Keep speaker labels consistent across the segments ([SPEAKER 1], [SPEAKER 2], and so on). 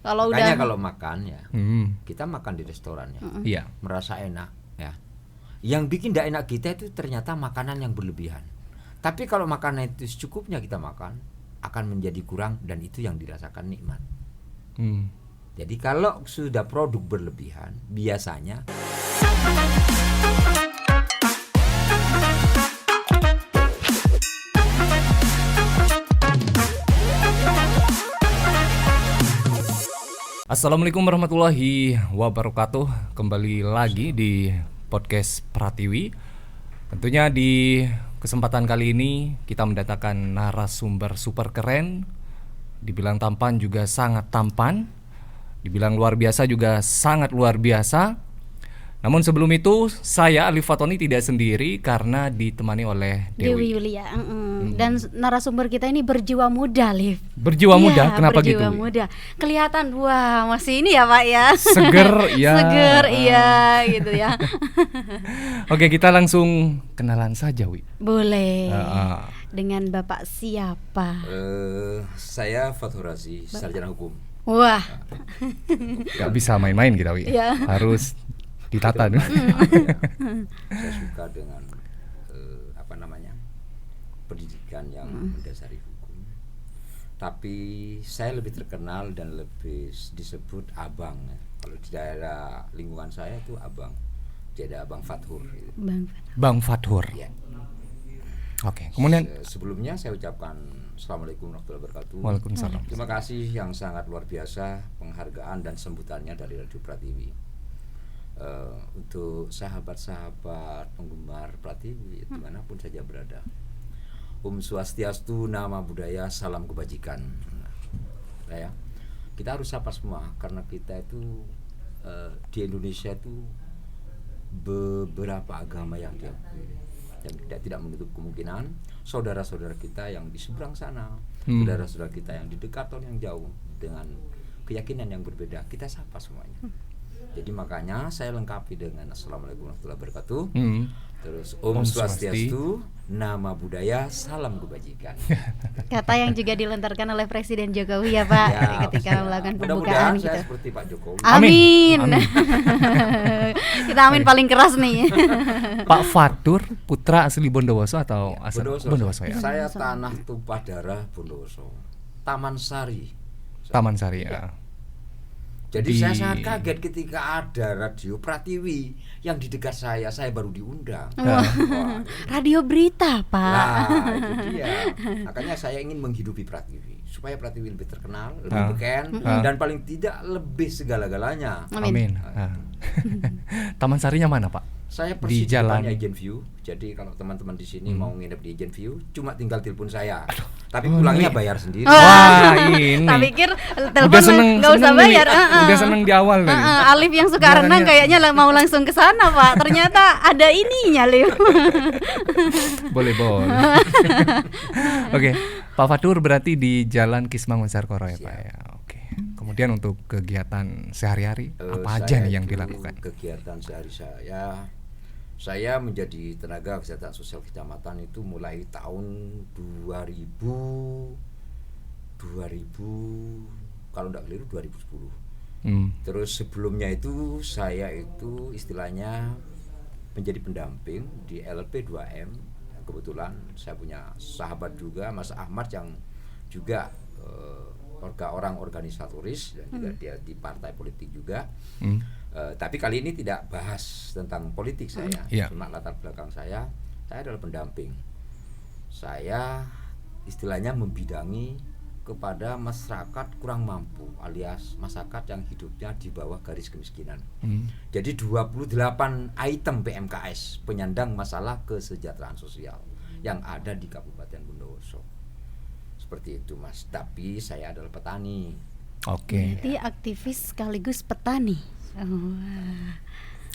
[SPEAKER 1] Kalau
[SPEAKER 2] Makanya
[SPEAKER 1] udah
[SPEAKER 2] kalau makan ya, kita makan di restoran ya,
[SPEAKER 3] Iya.
[SPEAKER 2] merasa enak ya. Yang bikin tidak enak kita itu ternyata makanan yang berlebihan. Tapi kalau makanan itu secukupnya kita makan, akan menjadi kurang dan itu yang dirasakan nikmat. Jadi kalau sudah produk berlebihan, biasanya
[SPEAKER 3] Assalamualaikum warahmatullahi wabarakatuh. Kembali lagi di podcast Pratiwi. Tentunya di kesempatan kali ini kita mendatangkan narasumber super keren. Dibilang tampan juga sangat tampan. Dibilang luar biasa juga sangat luar biasa. Namun sebelum itu saya Alif Fatoni tidak sendiri karena ditemani oleh
[SPEAKER 1] Dewi Yulia. Dan narasumber kita ini berjiwa muda, Liv.
[SPEAKER 3] Berjiwa muda,
[SPEAKER 1] Iya,
[SPEAKER 3] kenapa
[SPEAKER 1] berjiwa
[SPEAKER 3] gitu?
[SPEAKER 1] muda. Kelihatan wah masih ini ya Pak ya.
[SPEAKER 3] Seger ya.
[SPEAKER 1] Seger iya gitu ya.
[SPEAKER 3] Oke, kita langsung kenalan saja, Wi.
[SPEAKER 1] Boleh.
[SPEAKER 3] Ah.
[SPEAKER 1] Dengan Bapak siapa?
[SPEAKER 2] saya Fathur Razi, sarjana hukum.
[SPEAKER 1] Wah.
[SPEAKER 3] Gak bisa main-main kita, Wi.
[SPEAKER 1] Iya.
[SPEAKER 3] Harus ditata dulu.
[SPEAKER 2] Saya suka dengan pendidikan yang mendasari hukum. Tapi saya lebih terkenal dan lebih disebut abang. Kalau di daerah lingkungan saya itu abang. Jadi abang Fathur.
[SPEAKER 3] Bang Fathur.
[SPEAKER 2] Ya.
[SPEAKER 3] Oke, kemudian
[SPEAKER 2] Sebelumnya saya ucapkan Assalamualaikum warahmatullahi wabarakatuh.
[SPEAKER 3] Waalaikumsalam.
[SPEAKER 2] Terima kasih yang sangat luar biasa penghargaan dan sambutannya dari Radio Pratiwi. Untuk sahabat-sahabat penggemar Pratiwi dimanapun saja berada. Swastiastu, nama budaya, salam kebajikan. Ya, kita harus sapa semua karena kita itu di Indonesia itu beberapa agama yang diakui dan tidak menutup kemungkinan saudara-saudara kita yang di seberang sana, saudara-saudara kita yang di dekat atau yang jauh dengan keyakinan yang berbeda, kita sapa semuanya. Jadi makanya saya lengkapi dengan Assalamualaikum warahmatullahi wabarakatuh. Terus Om Swastiastu, nama budaya, salam kebajikan.
[SPEAKER 1] Kata yang juga dilontarkan oleh Presiden Jokowi ya Pak ketika melakukan pembukaan
[SPEAKER 2] mudah-mudahan
[SPEAKER 1] gitu.
[SPEAKER 2] saya seperti Pak Jokowi.
[SPEAKER 1] Amin.
[SPEAKER 3] Amin.
[SPEAKER 1] Kita amin paling keras nih.
[SPEAKER 3] Pak Fathur putra asli Bondowoso atau asal Bondowoso ya?
[SPEAKER 2] Saya tanah tumpah darah Bondowoso. Taman Sari.
[SPEAKER 3] Taman Sari ya.
[SPEAKER 2] Jadi saya sangat kaget ketika ada radio Pratiwi yang di dekat saya baru diundang. Wah.
[SPEAKER 1] Radio berita Pak.
[SPEAKER 2] Nah, itu dia. Makanya saya ingin menghidupi Pratiwi supaya Pratiwi lebih terkenal, lebih beken, dan paling tidak lebih segala-galanya.
[SPEAKER 3] Amin. Taman Sarinya mana, Pak?
[SPEAKER 2] Saya
[SPEAKER 3] di
[SPEAKER 2] persis
[SPEAKER 3] jalan
[SPEAKER 2] depannya Agent View. Jadi kalau teman-teman di sini mau nginep di Agent View, cuma tinggal telepon saya. Tapi pulangnya bayar sendiri.
[SPEAKER 3] Wah, ini.
[SPEAKER 1] Tak pikir telepon nggak usah bayar.
[SPEAKER 3] Udah seneng di awal tadi.
[SPEAKER 1] Alif yang suka renang kayaknya mau langsung ke sana Pak. Ternyata ada ininya Alif.
[SPEAKER 3] Boleh. Oke, Pak Fathur berarti di Jalan Kismangun Sarkoro ya Pak ya. Oke. Kemudian untuk kegiatan sehari-hari apa aja nih yang dilakukan?
[SPEAKER 2] Kegiatan sehari saya menjadi tenaga kesehatan sosial kecamatan itu mulai tahun 2000 kalau tidak keliru 2010. Terus sebelumnya itu saya itu istilahnya menjadi pendamping di LP 2M. Kebetulan saya punya sahabat juga Mas Ahmad yang juga orang organisatoris dan juga dia di partai politik juga. Tapi kali ini tidak bahas tentang politik saya. Cuma latar belakang saya adalah pendamping. Saya istilahnya membidangi kepada masyarakat kurang mampu alias masyarakat yang hidupnya di bawah garis kemiskinan. Jadi 28 item PMKS penyandang masalah kesejahteraan sosial yang ada di Kabupaten Bondowoso. Seperti itu Mas. Tapi saya adalah petani.
[SPEAKER 3] Oke.
[SPEAKER 1] Jadi aktivis sekaligus petani.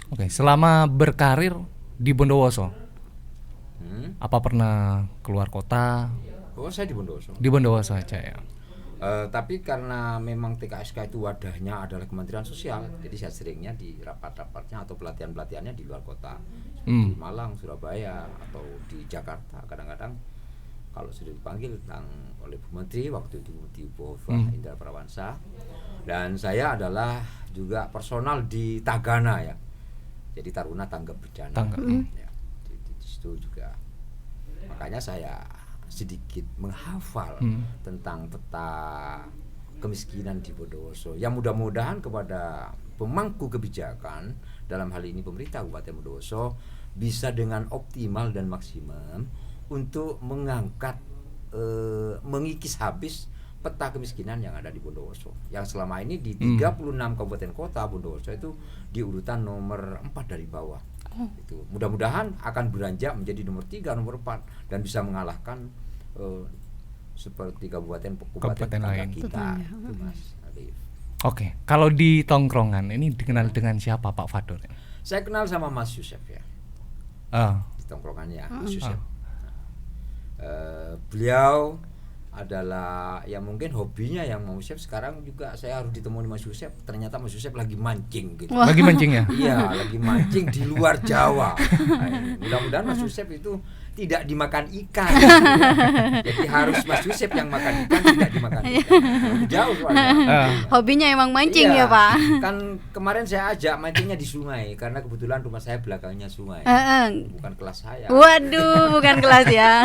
[SPEAKER 3] Oke, selama berkarir di Bondowoso, apa pernah keluar kota?
[SPEAKER 2] Oh, saya di Bondowoso.
[SPEAKER 3] Di Bondowoso aja ya.
[SPEAKER 2] Tapi karena memang TKSK itu wadahnya adalah Kementerian Sosial, jadi saya seringnya di rapat-rapatnya atau pelatihan-pelatihannya di luar kota, di Malang, Surabaya, atau di Jakarta. Kadang-kadang kalau sudah dipanggil oleh Bu Menteri waktu itu di Indra Parawansa, Dan saya adalah juga personal di Tagana ya. Jadi Taruna Tanggap Bencana. Ya, di situ juga. Makanya saya sedikit menghafal tentang peta kemiskinan di Bondowoso. Yang mudah-mudahan kepada pemangku kebijakan dalam hal ini pemerintah Kabupaten Bondowoso bisa dengan optimal dan maksimum untuk mengangkat mengikis habis peta kemiskinan yang ada di Bondowoso. Yang selama ini di 36 kabupaten kota Bondowoso itu di urutan nomor 4 dari bawah. Itu mudah-mudahan akan beranjak menjadi nomor 3, nomor 4 dan bisa mengalahkan seperti kabupaten lain kita. Itu Mas Alif.
[SPEAKER 3] Oke, kalau di tongkrongan ini dikenal dengan siapa Pak Fatur?
[SPEAKER 2] Saya kenal sama Mas Yusef ya. Di tongkrongannya Mas Yusef. Beliau adalah ya mungkin hobinya yang Mas Yusef sekarang juga saya harus ditemui Mas Yusef. Ternyata Mas Yusef lagi mancing gitu.
[SPEAKER 3] Lagi mancing ya?
[SPEAKER 2] Iya, lagi mancing di luar Jawa. Nah, mudah-mudahan Mas Yusef itu tidak dimakan ikan. Jadi harus Mas Yusef yang makan ikan, tidak dimakan ikan. Jauh soalnya.
[SPEAKER 1] Hobinya emang mancing ya Pak.
[SPEAKER 2] Kan kemarin saya ajak mancingnya di sungai karena kebetulan rumah saya belakangnya sungai. Bukan kelas saya.
[SPEAKER 1] Waduh, bukan kelas ya.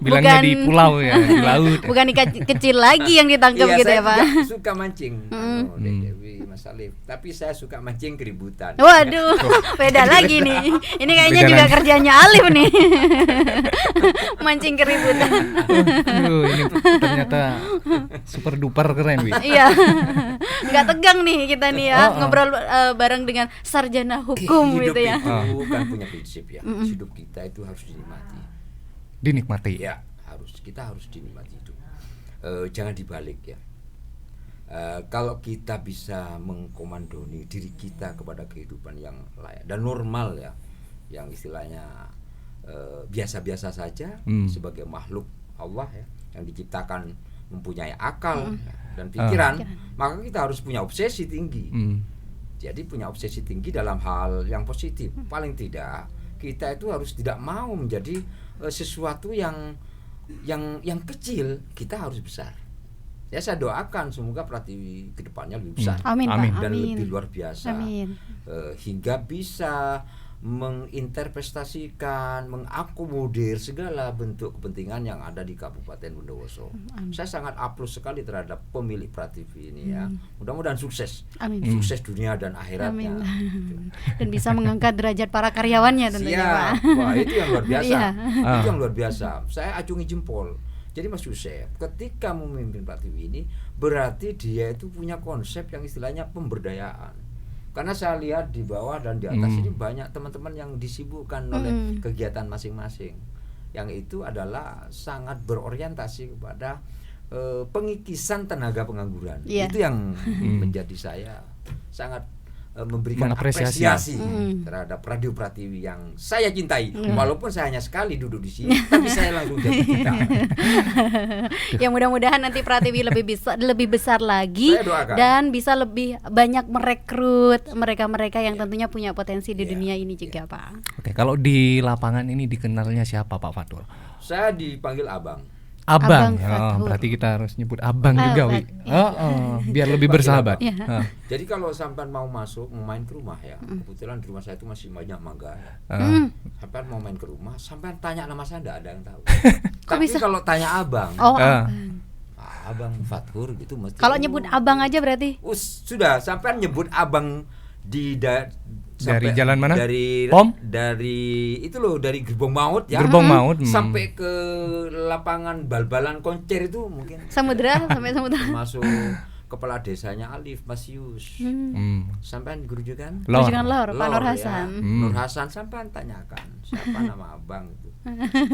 [SPEAKER 3] Bilangnya di pulau ya, di laut.
[SPEAKER 1] Bukan ikan kecil lagi yang ditangkap gitu ya Pak.
[SPEAKER 2] Saya suka mancing. Dewi, Mas Alif. Tapi saya suka mancing keributan.
[SPEAKER 1] Waduh, beda lagi nih. Ini kayaknya beda juga kerjanya Alif nih. Mancing keributan.
[SPEAKER 3] Ini ternyata super duper keren, Wi.
[SPEAKER 1] Iya. Nggak tegang nih kita nih ya ngobrol bareng dengan sarjana hukum
[SPEAKER 2] hidup
[SPEAKER 1] gitu ya.
[SPEAKER 2] Itu kan punya prinsip ya. Hidup kita itu harus dinikmati.
[SPEAKER 3] Dinikmati.
[SPEAKER 2] Ya, kita harus dinikmati hidup. Jangan dibalik ya. Kalau kita bisa mengkomandoni diri kita kepada kehidupan yang layak dan normal ya, yang istilahnya biasa-biasa saja sebagai makhluk Allah ya, yang diciptakan mempunyai akal dan pikiran, maka kita harus punya obsesi tinggi. Jadi punya obsesi tinggi dalam hal yang positif. Paling tidak kita itu harus tidak mau menjadi sesuatu yang kecil, kita harus besar. Ya saya doakan semoga Pratiwi kedepannya lebih besar.
[SPEAKER 1] Amin.
[SPEAKER 2] Dan
[SPEAKER 1] Amin.
[SPEAKER 2] lebih luar biasa.
[SPEAKER 1] Amin.
[SPEAKER 2] Hingga bisa menginterpretasikan, mengakomodir segala bentuk kepentingan yang ada di Kabupaten Bondowoso. Saya sangat apresiasi sekali terhadap pemilik Prativi ini ya. Mudah-mudahan sukses.
[SPEAKER 1] Amin.
[SPEAKER 2] Sukses dunia dan akhiratnya.
[SPEAKER 1] Dan bisa mengangkat derajat para karyawannya tentunya Pak.
[SPEAKER 2] Wah, itu yang luar biasa.
[SPEAKER 1] Iya.
[SPEAKER 2] Itu yang luar biasa. Saya acungi jempol. Jadi Mas Yusef ketika memimpin Prativi ini berarti dia itu punya konsep yang istilahnya pemberdayaan. Karena saya lihat di bawah dan di atas ini banyak teman-teman yang disibukkan oleh kegiatan masing-masing. Yang itu adalah sangat berorientasi kepada pengikisan tenaga pengangguran. Itu yang menjadi saya sangat memberikan apresiasi terhadap Radio Pratiwi yang saya cintai. Walaupun saya hanya sekali duduk di sini, tapi saya langsung jadi cinta.
[SPEAKER 1] Ya mudah-mudahan nanti Pratiwi lebih besar lagi dan bisa lebih banyak merekrut mereka-mereka yang tentunya punya potensi di dunia ini juga Pak.
[SPEAKER 3] Oke, kalau di lapangan ini dikenalnya siapa Pak Fatur?
[SPEAKER 2] Saya dipanggil Abang.
[SPEAKER 3] Abang berarti kita harus nyebut Abang juga, Wi. Biar lebih bersahabat.
[SPEAKER 2] Jadi kalau sampean mau masuk, mau main ke rumah ya, kebetulan di rumah saya itu masih banyak mangga. Sampean mau main ke rumah, sampean tanya nama saya enggak ada yang tahu. Tapi kalau tanya Abang, Abang Fatur gitu mesti.
[SPEAKER 1] Kalau nyebut Abang aja berarti?
[SPEAKER 2] Sudah, sampean nyebut Abang di
[SPEAKER 3] dari jalan mana?
[SPEAKER 2] Dari
[SPEAKER 3] Pom?
[SPEAKER 2] Dari itu loh, dari Gerbong Maut ya.
[SPEAKER 3] Gerbong Maut.
[SPEAKER 2] Sampai ke lapangan bal-balan koncer itu mungkin.
[SPEAKER 1] Sampai samudra.
[SPEAKER 2] Masuk kepala desanya Alif, Mas Yus. Sampean Grujukan?
[SPEAKER 1] Lor, Pak Nur Hasan.
[SPEAKER 2] Ya. Nur Hasan sampean tanyakan siapa nama Abang itu.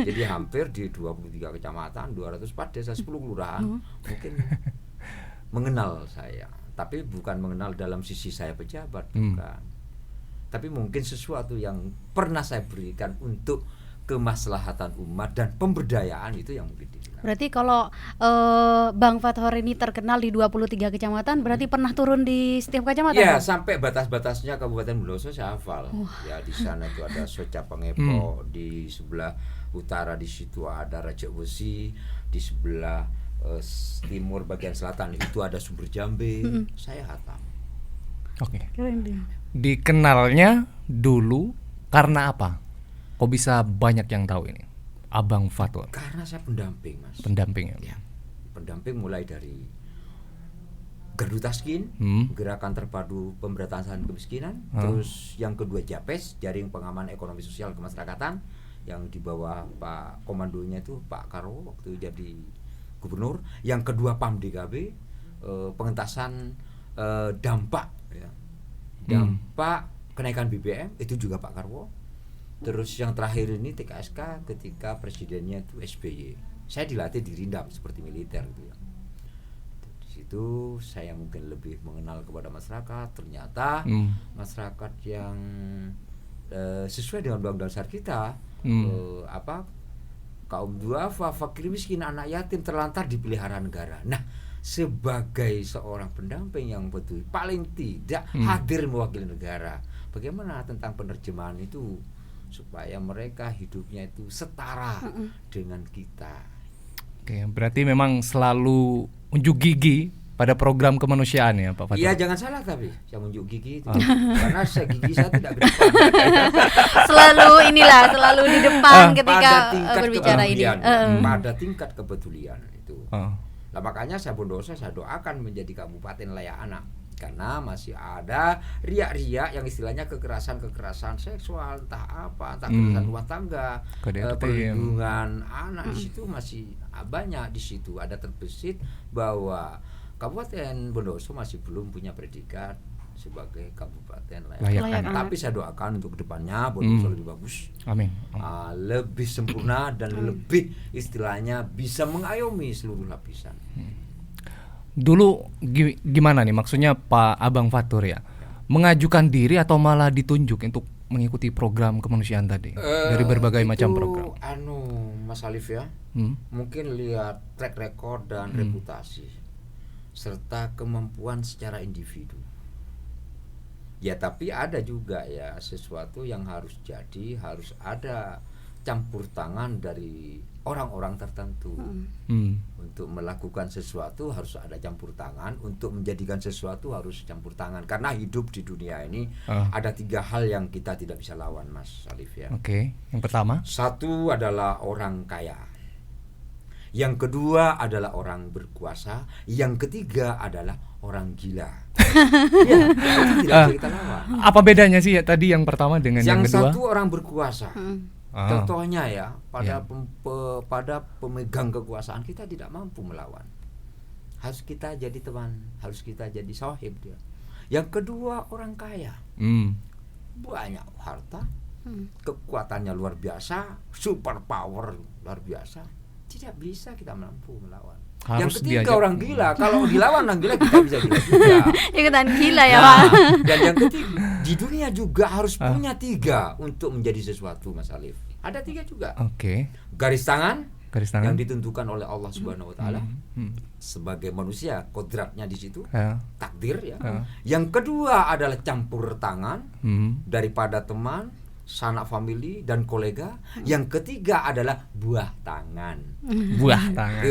[SPEAKER 2] Jadi hampir di 23 kecamatan, 204 desa, 10 kelurahan mungkin mengenal saya. Tapi bukan mengenal dalam sisi saya pejabat, bukan. Tapi mungkin sesuatu yang pernah saya berikan untuk kemaslahatan umat dan pemberdayaan itu yang mungkin dikenal.
[SPEAKER 1] Berarti kalau Bang Fatur ini terkenal di 23 kecamatan, berarti pernah turun di setiap kecamatan?
[SPEAKER 2] Ya, sampai batas-batasnya Kabupaten Bondowoso saya hafal. Ya, di sana itu ada Soca Pengepo, di sebelah utara di situ ada Raja Besi, di sebelah timur bagian selatan itu ada Sumber Jambe, saya hatam.
[SPEAKER 3] Oke. Dikenalnya dulu karena apa? Kok bisa banyak yang tahu ini, Abang Fatur?
[SPEAKER 2] Karena saya pendamping, Mas.
[SPEAKER 3] Pendamping
[SPEAKER 2] ya. Pendamping mulai dari Gardu Taskin, Gerakan Terpadu Pemberantasan Kemiskinan, terus yang kedua JAPES, Jaring Pengaman Ekonomi Sosial Kemasyarakatan, yang di bawah Pak komandonya itu Pak Karwo waktu jadi gubernur. Yang kedua PAMDKB, pengentasan dampak kenaikan BBM itu juga Pak Karwo. Terus yang terakhir ini TKSK ketika presidennya itu SBY. Saya dilatih di Rindam seperti militer gitu ya. Di situ saya mungkin lebih mengenal kepada masyarakat. Ternyata masyarakat yang sesuai dengan Undang-Undang Dasar kita, kaum duafa, fakir miskin, anak yatim, terlantar dipelihara negara. Nah, sebagai seorang pendamping yang betul paling tidak hadir mewakili negara, bagaimana tentang penerjemahan itu supaya mereka hidupnya itu setara dengan kita.
[SPEAKER 3] Oke, berarti memang selalu unjuk gigi pada program kemanusiaan ya Pak Fatur?
[SPEAKER 2] Iya, jangan salah tapi yang unjuk gigi itu karena gigi saya tidak ke depan.
[SPEAKER 1] selalu di depan ketika berbicara ini.
[SPEAKER 2] Pada tingkat kepedulian itu. Nah, makanya saya Bondowoso saya doakan menjadi kabupaten layak anak, karena masih ada riak-riak yang istilahnya kekerasan seksual, entah kekerasan rumah tangga, perlindungan anak di situ masih banyak. Di situ ada terbesit bahwa Kabupaten Bondowoso masih belum punya predikat sebagai kabupaten layak anak. Tapi saya doakan untuk kedepannya Bondowoso lebih bagus.
[SPEAKER 3] Amin.
[SPEAKER 2] Lebih sempurna dan lebih istilahnya bisa mengayomi seluruh lapisan.
[SPEAKER 3] Dulu gimana nih maksudnya Pak Abang Fatur ya? Mengajukan diri atau malah ditunjuk untuk mengikuti program kemanusiaan tadi dari berbagai macam program?
[SPEAKER 2] Mas Alif ya, mungkin lihat track record dan reputasi serta kemampuan secara individu. Ya, tapi ada juga ya sesuatu yang harus ada campur tangan dari orang-orang tertentu. Untuk melakukan sesuatu harus ada campur tangan, untuk menjadikan sesuatu harus campur tangan. Karena hidup di dunia ini ada 3 hal yang kita tidak bisa lawan, Mas Alif ya.
[SPEAKER 3] Oke, yang pertama?
[SPEAKER 2] 1 adalah orang kaya. Yang kedua adalah orang berkuasa. Yang ketiga adalah orang gila. Ya, itu tidak bisa kita lawan.
[SPEAKER 3] Apa bedanya sih ya tadi yang pertama dengan yang kedua?
[SPEAKER 2] Yang satu orang berkuasa. Contohnya ya, pada pemegang kekuasaan kita tidak mampu melawan. Harus kita jadi teman, harus kita jadi sahib dia. Yang kedua orang kaya. Banyak harta, kekuatannya luar biasa, super power luar biasa. Tidak bisa kita mampu melawan. Yang ketiga orang gila. Kalau dilawan orang gila kita bisa gila juga.
[SPEAKER 1] Ikutan gila ya Pak.
[SPEAKER 2] Dan yang ketiga di dunia juga harus punya 3 untuk menjadi sesuatu, Mas Alif. Ada 3 juga.
[SPEAKER 3] Oke.
[SPEAKER 2] Garis tangan yang ditentukan oleh Allah Subhanahu Wa Taala sebagai manusia, kodratnya di situ, takdir ya. Yang kedua adalah campur tangan daripada teman, sanak famili dan kolega. Yang ketiga adalah buah tangan.
[SPEAKER 3] Buah tangan.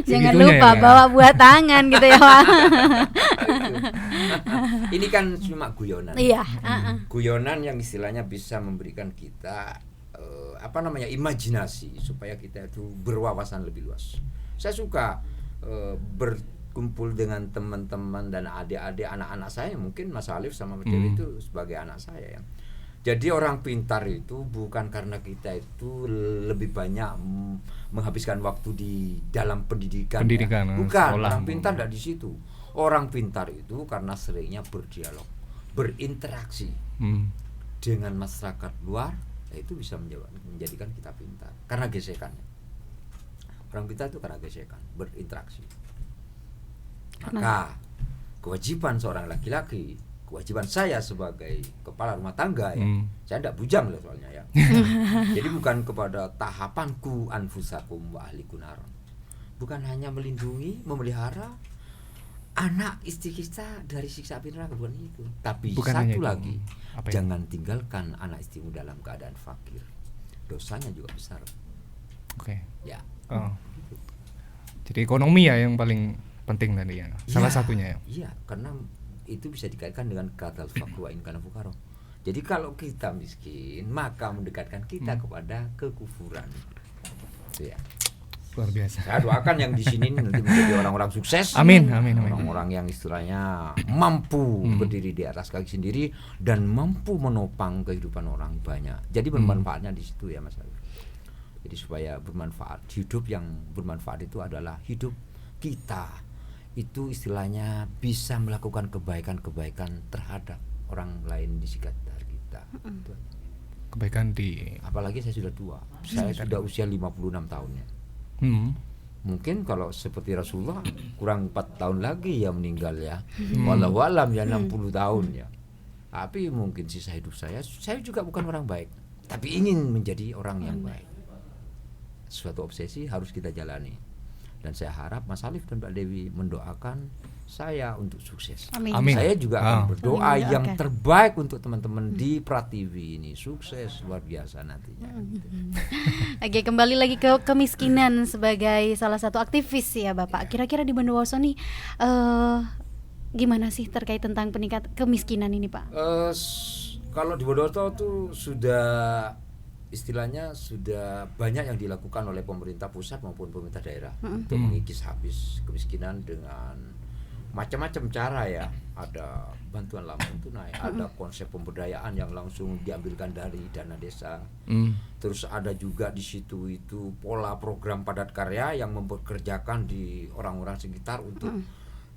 [SPEAKER 1] Jangan lupa bawa buah tangan gitu ya Pak.
[SPEAKER 2] Ini kan cuma guyonan.
[SPEAKER 1] Iya.
[SPEAKER 2] Guyonan yang istilahnya bisa memberikan kita imajinasi supaya kita itu berwawasan lebih luas. Saya suka berkumpul dengan teman-teman dan adik-adik anak-anak saya, mungkin Mas Alif sama Mas Dewi itu sebagai anak saya ya. Jadi orang pintar itu bukan karena kita itu lebih banyak menghabiskan waktu di dalam pendidikan ya. Bukan, orang pintar tidak di situ. Orang pintar itu karena seringnya berdialog, berinteraksi dengan masyarakat luar, itu bisa menjadikan kita pintar. Karena gesekannya. Orang pintar itu karena gesekan, berinteraksi. Maka kewajiban seorang laki-laki, kewajiban saya sebagai kepala rumah tangga ya, saya tidak bujang loh soalnya ya. Jadi bukan kepada tahapanku anfusakum wa ahlikum nar. Bukan hanya melindungi, memelihara anak istri kita dari siksa api neraka, bukan itu. Tapi bukan satu lagi, jangan tinggalkan anak istrimu dalam keadaan fakir. Dosanya juga besar.
[SPEAKER 3] Oke.
[SPEAKER 2] Ya.
[SPEAKER 3] Jadi ekonomi ya yang paling penting tadi ya. Salah satunya ya.
[SPEAKER 2] Iya, karena itu bisa dikaitkan dengan kata fakru in kana fukaro. Jadi kalau kita miskin, maka mendekatkan kita kepada kekufuran. Itu ya.
[SPEAKER 3] Luar biasa.
[SPEAKER 2] Saya doakan yang di sini nanti menjadi orang-orang sukses.
[SPEAKER 3] Amin.
[SPEAKER 2] Orang-orang yang istilahnya mampu berdiri di atas kaki sendiri dan mampu menopang kehidupan orang banyak. Jadi bermanfaatnya di situ ya Mas. Jadi supaya bermanfaat, hidup yang bermanfaat itu adalah hidup kita itu istilahnya bisa melakukan kebaikan-kebaikan terhadap orang lain di sekitar kita.
[SPEAKER 3] Kebaikan di.
[SPEAKER 2] Apalagi saya sudah tua. Saya sudah usia 56 tahun ya. Mungkin kalau seperti Rasulullah kurang 4 tahun lagi ya meninggal ya. Wallahu alam ya 60 tahun ya. Tapi mungkin sisa hidup saya juga bukan orang baik, tapi ingin menjadi orang yang baik. Suatu obsesi harus kita jalani. Dan saya harap Mas Alif dan Mbak Dewi mendoakan saya untuk sukses.
[SPEAKER 1] Amin.
[SPEAKER 2] Saya juga akan berdoa yang terbaik untuk teman-teman di Pratiwi ini, sukses luar biasa nantinya.
[SPEAKER 1] Oke, kembali lagi ke kemiskinan sebagai salah satu aktivis ya Bapak. Kira-kira di Bondowoso nih gimana sih terkait tentang peningkat kemiskinan ini Pak?
[SPEAKER 2] Kalau di Bondowoso tuh sudah istilahnya sudah banyak yang dilakukan oleh pemerintah pusat maupun pemerintah daerah untuk mengikis habis kemiskinan dengan macam-macam cara ya. Ada bantuan langsung tunai, ada konsep pemberdayaan yang langsung diambilkan dari dana desa. Terus ada juga di situ itu pola program padat karya yang mempekerjakan di orang-orang sekitar untuk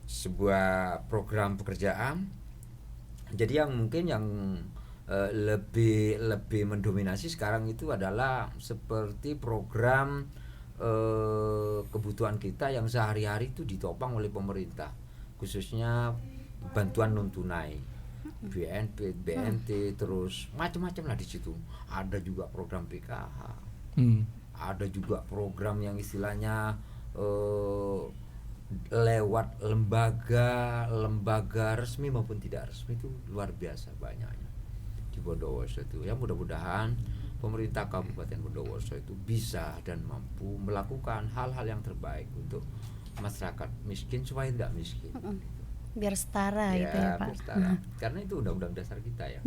[SPEAKER 2] sebuah program pekerjaan. Jadi yang mungkin yang lebih mendominasi sekarang itu adalah seperti program kebutuhan kita yang sehari-hari itu ditopang oleh pemerintah, khususnya bantuan non tunai, BNP, BNT, terus macam-macam lah di situ. Ada juga program PKH, ada juga program yang istilahnya lewat lembaga resmi maupun tidak resmi, itu luar biasa banyaknya di Bondowoso itu. Ya mudah-mudahan pemerintah Kabupaten Bondowoso itu bisa dan mampu melakukan hal-hal yang terbaik untuk masyarakat miskin supaya tidak miskin.
[SPEAKER 1] Biar setara gitu ya Pak.
[SPEAKER 2] Biar setara. Karena itu undang-undang dasar kita ya.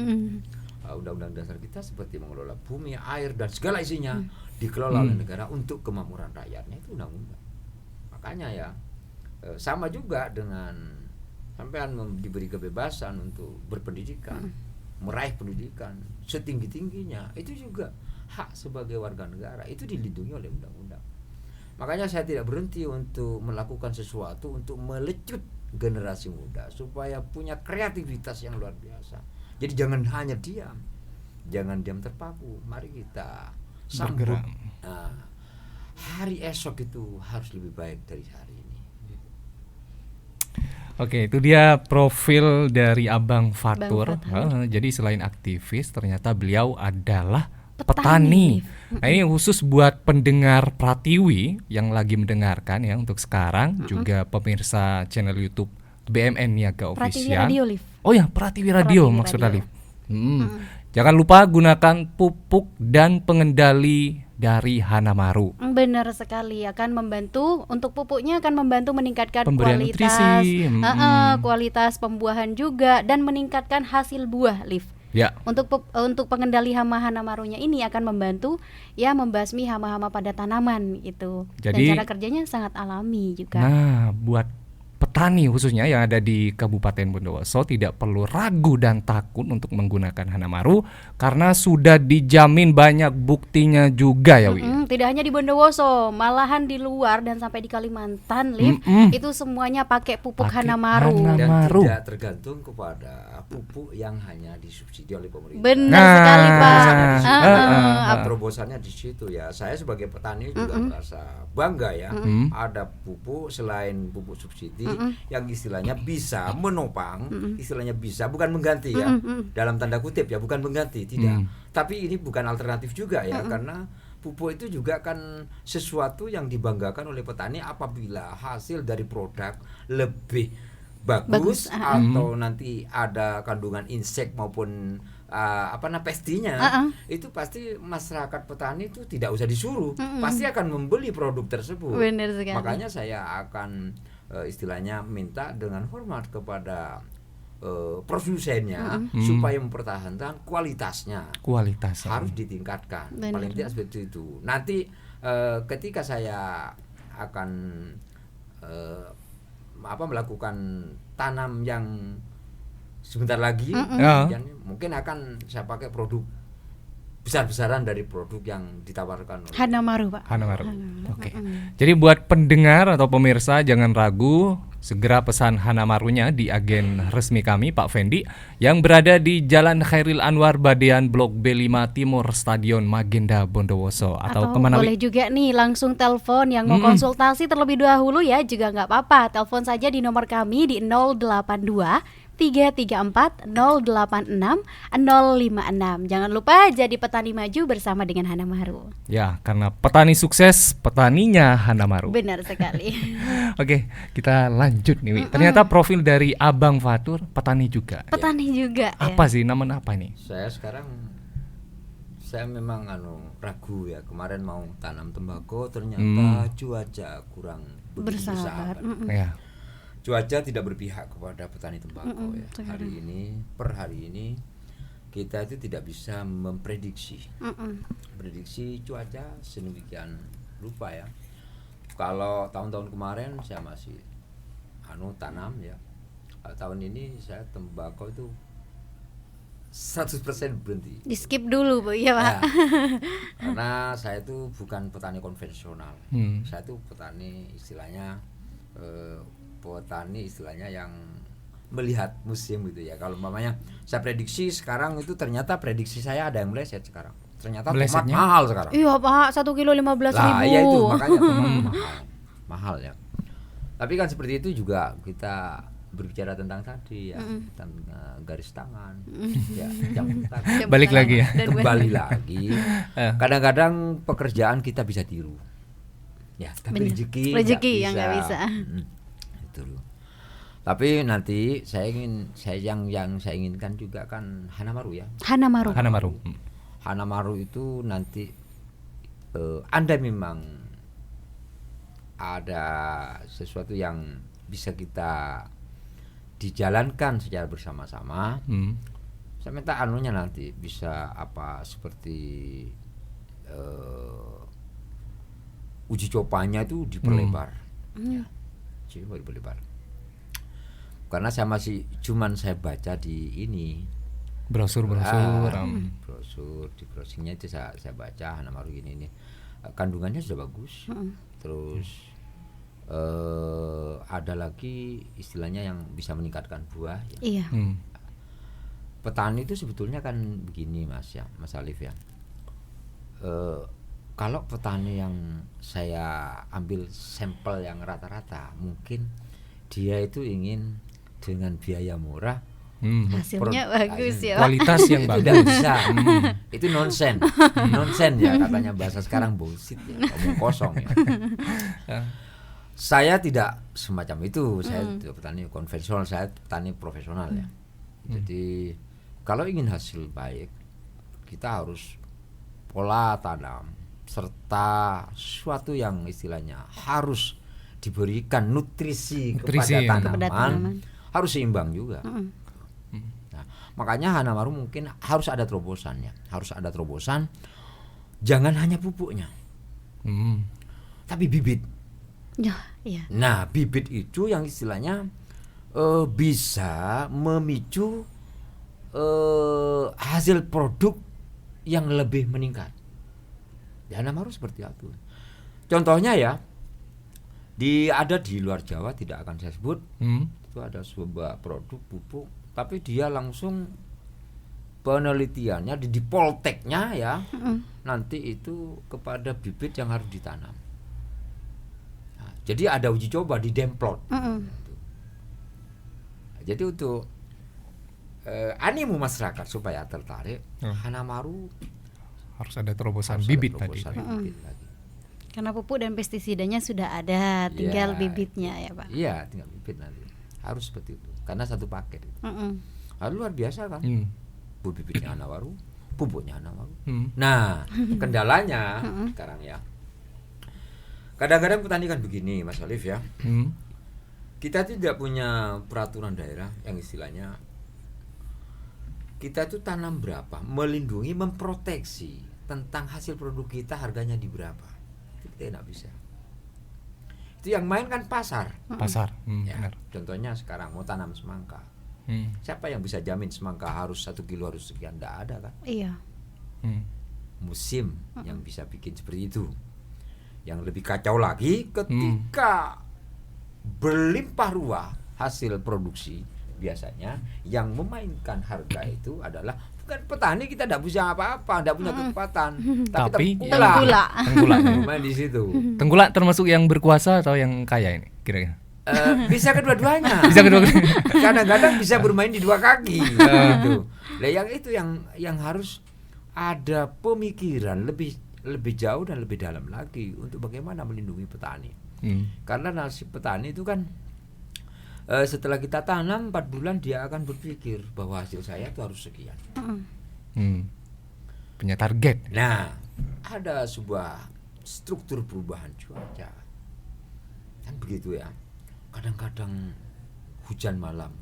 [SPEAKER 2] Undang-undang dasar kita seperti mengelola bumi, air dan segala isinya dikelola oleh negara untuk kemakmuran rakyatnya, itu undang-undang. Makanya ya sama juga dengan sampean diberi kebebasan untuk berpendidikan, meraih pendidikan setinggi-tingginya, itu juga hak sebagai warga negara, itu dilindungi oleh undang-undang. Makanya saya tidak berhenti untuk melakukan sesuatu untuk melecut generasi muda supaya punya kreativitas yang luar biasa. Jadi jangan hanya diam, jangan diam terpaku. Mari kita sambut. Hari esok itu harus lebih baik dari hari ini.
[SPEAKER 3] Oke, itu dia profil dari Abang Fatur. Jadi selain aktivis, ternyata beliau adalah petani. Nah, ini khusus buat pendengar Pratiwi yang lagi mendengarkan ya untuk sekarang, juga pemirsa channel YouTube BMN Niaga Official.
[SPEAKER 1] Radio, Liv.
[SPEAKER 3] Oh ya, Pratiwi Radio maksudnya, Liv. Jangan lupa gunakan pupuk dan pengendali dari Hanamaru.
[SPEAKER 1] Benar sekali, akan membantu untuk pupuknya, akan membantu meningkatkan
[SPEAKER 3] pemberian
[SPEAKER 1] kualitas
[SPEAKER 3] nutrisi,
[SPEAKER 1] kualitas pembuahan juga, dan meningkatkan hasil buah, Liv.
[SPEAKER 3] Ya.
[SPEAKER 1] Untuk pengendali hama Hanamarunya ini akan membantu ya membasmi hama-hama pada tanaman itu.
[SPEAKER 3] Jadi,
[SPEAKER 1] dan cara kerjanya sangat alami juga.
[SPEAKER 3] Nah, buat petani khususnya yang ada di Kabupaten Bondowoso tidak perlu ragu dan takut untuk menggunakan Hanamaru karena sudah dijamin banyak buktinya juga ya Wi.
[SPEAKER 1] Tidak hanya di Bondowoso, malahan di luar dan sampai di Kalimantan, Liv, itu semuanya pakai pupuk Hanamaru.
[SPEAKER 2] Dan tidak tergantung kepada pupuk yang hanya disubsidi oleh pemerintah.
[SPEAKER 1] Benar sekali Pak.
[SPEAKER 2] Terobosannya di situ ya. Saya sebagai petani juga merasa bangga ya. Ada pupuk selain pupuk subsidi yang istilahnya bisa menopang, istilahnya bisa, bukan mengganti ya, dalam tanda kutip ya, bukan mengganti, tidak. Tapi ini bukan alternatif juga ya, karena pupuk itu juga kan sesuatu yang dibanggakan oleh petani apabila hasil dari produk lebih bagus atau nanti ada kandungan insek maupun pestinya, itu pasti masyarakat petani itu tidak usah disuruh, pasti akan membeli produk tersebut.
[SPEAKER 1] Benar sekali.
[SPEAKER 2] Makanya saya akan istilahnya minta dengan hormat kepada produsennya supaya mempertahankan kualitasnya. Harus ditingkatkan.
[SPEAKER 1] Benar.
[SPEAKER 2] Paling tidak seperti itu. Nanti ketika saya akan melakukan tanam yang sebentar lagi, mungkin akan saya pakai produk besar-besaran dari produk yang ditawarkan oleh
[SPEAKER 1] Hanamaru, Pak.
[SPEAKER 3] Hanamaru. Oke. Jadi buat pendengar atau pemirsa jangan ragu, segera pesan Hanamarunya di agen resmi kami Pak Fendi yang berada di Jalan Khairil Anwar Badean Blok B5 Timur Stadion Magenda Bondowoso atau kemana?
[SPEAKER 1] Boleh juga nih langsung telepon yang mau konsultasi terlebih dahulu ya, juga nggak apa-apa. Telepon saja di nomor kami di 082 334 086 056. Jangan lupa jadi petani maju bersama dengan Hanamaru.
[SPEAKER 3] Ya, karena petani sukses, petaninya Hanamaru.
[SPEAKER 1] Benar sekali.
[SPEAKER 3] Oke, kita lanjut nih, Wi. Ternyata profil dari Abang Fatur petani juga.
[SPEAKER 1] Petani juga.
[SPEAKER 3] Apa sih, namun apa nih?
[SPEAKER 2] Saya memang ragu ya, kemarin mau tanam tembakau ternyata cuaca kurang begitu bersahabat.
[SPEAKER 3] Ya.
[SPEAKER 2] Cuaca tidak berpihak kepada petani tembakau ya. Per hari ini kita itu tidak bisa memprediksi. Prediksi cuaca sedemikian rupa ya. Kalau tahun-tahun kemarin saya masih tanam ya. Tahun ini saya tembakau itu 100% berhenti.
[SPEAKER 1] Di skip dulu, Bu, ya, Pak.
[SPEAKER 2] Ya, karena saya itu bukan petani konvensional. Saya itu petani istilahnya yang melihat musim gitu ya. Kalau umpamanya saya prediksi sekarang itu ternyata prediksi saya ada yang meleset sekarang. Ternyata tomat mahal sekarang.
[SPEAKER 1] Iya, Pak, 1 kilo 15.000.
[SPEAKER 2] Nah, iya itu makanya tomat mahal ya. Tapi kan seperti itu juga kita berbicara tentang tadi ya, tentang garis tangan. Ya,
[SPEAKER 3] balik lagi ya.
[SPEAKER 2] Kembali lagi. Kadang-kadang pekerjaan kita bisa tiru. Ya, tapi rezeki
[SPEAKER 1] yang nggak bisa.
[SPEAKER 2] Itu loh. Tapi nanti yang saya inginkan juga kan Hanamaru ya. Hanamaru itu nanti Anda memang ada sesuatu yang bisa kita dijalankan secara bersama-sama. Saya minta nanti bisa seperti uji cobanya itu diperlebar. Ya. Diperlebar. Karena saya saya baca di ini brosur di browsingnya itu saya baca Hanamaru ini kandungannya sudah bagus. Terus ada lagi istilahnya yang bisa meningkatkan buah ya.
[SPEAKER 1] Iya.
[SPEAKER 2] Petani itu sebetulnya kan begini Mas Alif ya. Kalau petani yang saya ambil sampel yang rata-rata, mungkin dia itu ingin dengan biaya murah
[SPEAKER 1] hasilnya bagus ya,
[SPEAKER 3] kualitas yang bagus.
[SPEAKER 2] Tidak bisa. Itu nonsen ya katanya, bahasa sekarang bullshit ya, omong kosong ya. Saya tidak semacam itu. Saya tidak petani konvensional, saya petani profesional ya. Jadi kalau ingin hasil baik, kita harus pola tanam serta suatu yang istilahnya harus diberikan nutrisi kepada tanaman harus seimbang juga. Nah, makanya Hanamaru mungkin harus ada terobosannya, jangan hanya pupuknya, tapi bibit.
[SPEAKER 1] Iya.
[SPEAKER 2] Nah, bibit itu yang istilahnya bisa memicu hasil produk yang lebih meningkat. Ya, Hanamaru seperti itu. Contohnya ya, ada di luar Jawa, tidak akan saya sebut. Itu ada sebuah produk pupuk, tapi dia langsung penelitiannya di polteknya ya, nanti itu kepada bibit yang harus ditanam. Nah, jadi ada uji coba di Demplot. Jadi untuk animo masyarakat supaya tertarik, Hanamaru
[SPEAKER 3] harus ada terobosan bibit tadi.
[SPEAKER 1] Karena pupuk dan pestisidanya sudah ada, tinggal bibitnya ya Pak.
[SPEAKER 2] Iya, tinggal bibit nanti. Harus seperti itu. Karena satu paket itu. Luar biasa kan. bibitnya Hanawaru, pupuknya Hanawaru. Nah, kendalanya sekarang ya, kadang-kadang petani kan begini, Mas Alif ya. Kita tidak punya peraturan daerah yang istilahnya kita itu tanam berapa, melindungi, memproteksi tentang hasil produk kita harganya di berapa. Itu kita tidak bisa. Itu yang main kan pasar.
[SPEAKER 3] Pasar.
[SPEAKER 2] Ya,
[SPEAKER 3] Benar.
[SPEAKER 2] contohnya sekarang mau tanam semangka. Siapa yang bisa jamin semangka harus 1 kilo harus sekian? Tidak ada kan.
[SPEAKER 1] Iya.
[SPEAKER 2] Musim yang bisa bikin seperti itu. Yang lebih kacau lagi ketika berlimpah ruah hasil produksi, biasanya yang memainkan harga itu adalah bukan petani, kita tidak bisa apa-apa, tidak punya kekuatan, tapi
[SPEAKER 1] Tengkulak.
[SPEAKER 2] main di situ.
[SPEAKER 3] Tengkulak termasuk yang berkuasa atau yang kaya ini kira-kira?
[SPEAKER 2] Bisa kedua-duanya.
[SPEAKER 3] Bisa kedua-duanya.
[SPEAKER 2] Kadang-kadang bisa bermain di 2 kaki. Gitu. Nah, yang itu yang harus ada pemikiran lebih jauh dan lebih dalam lagi untuk bagaimana melindungi petani. Karena nasib petani itu kan setelah kita tanam 4 bulan dia akan berpikir bahwa hasil saya itu harus sekian.
[SPEAKER 3] Punya target.
[SPEAKER 2] Nah, ada sebuah struktur perubahan cuaca kan begitu ya. Kadang-kadang hujan malam.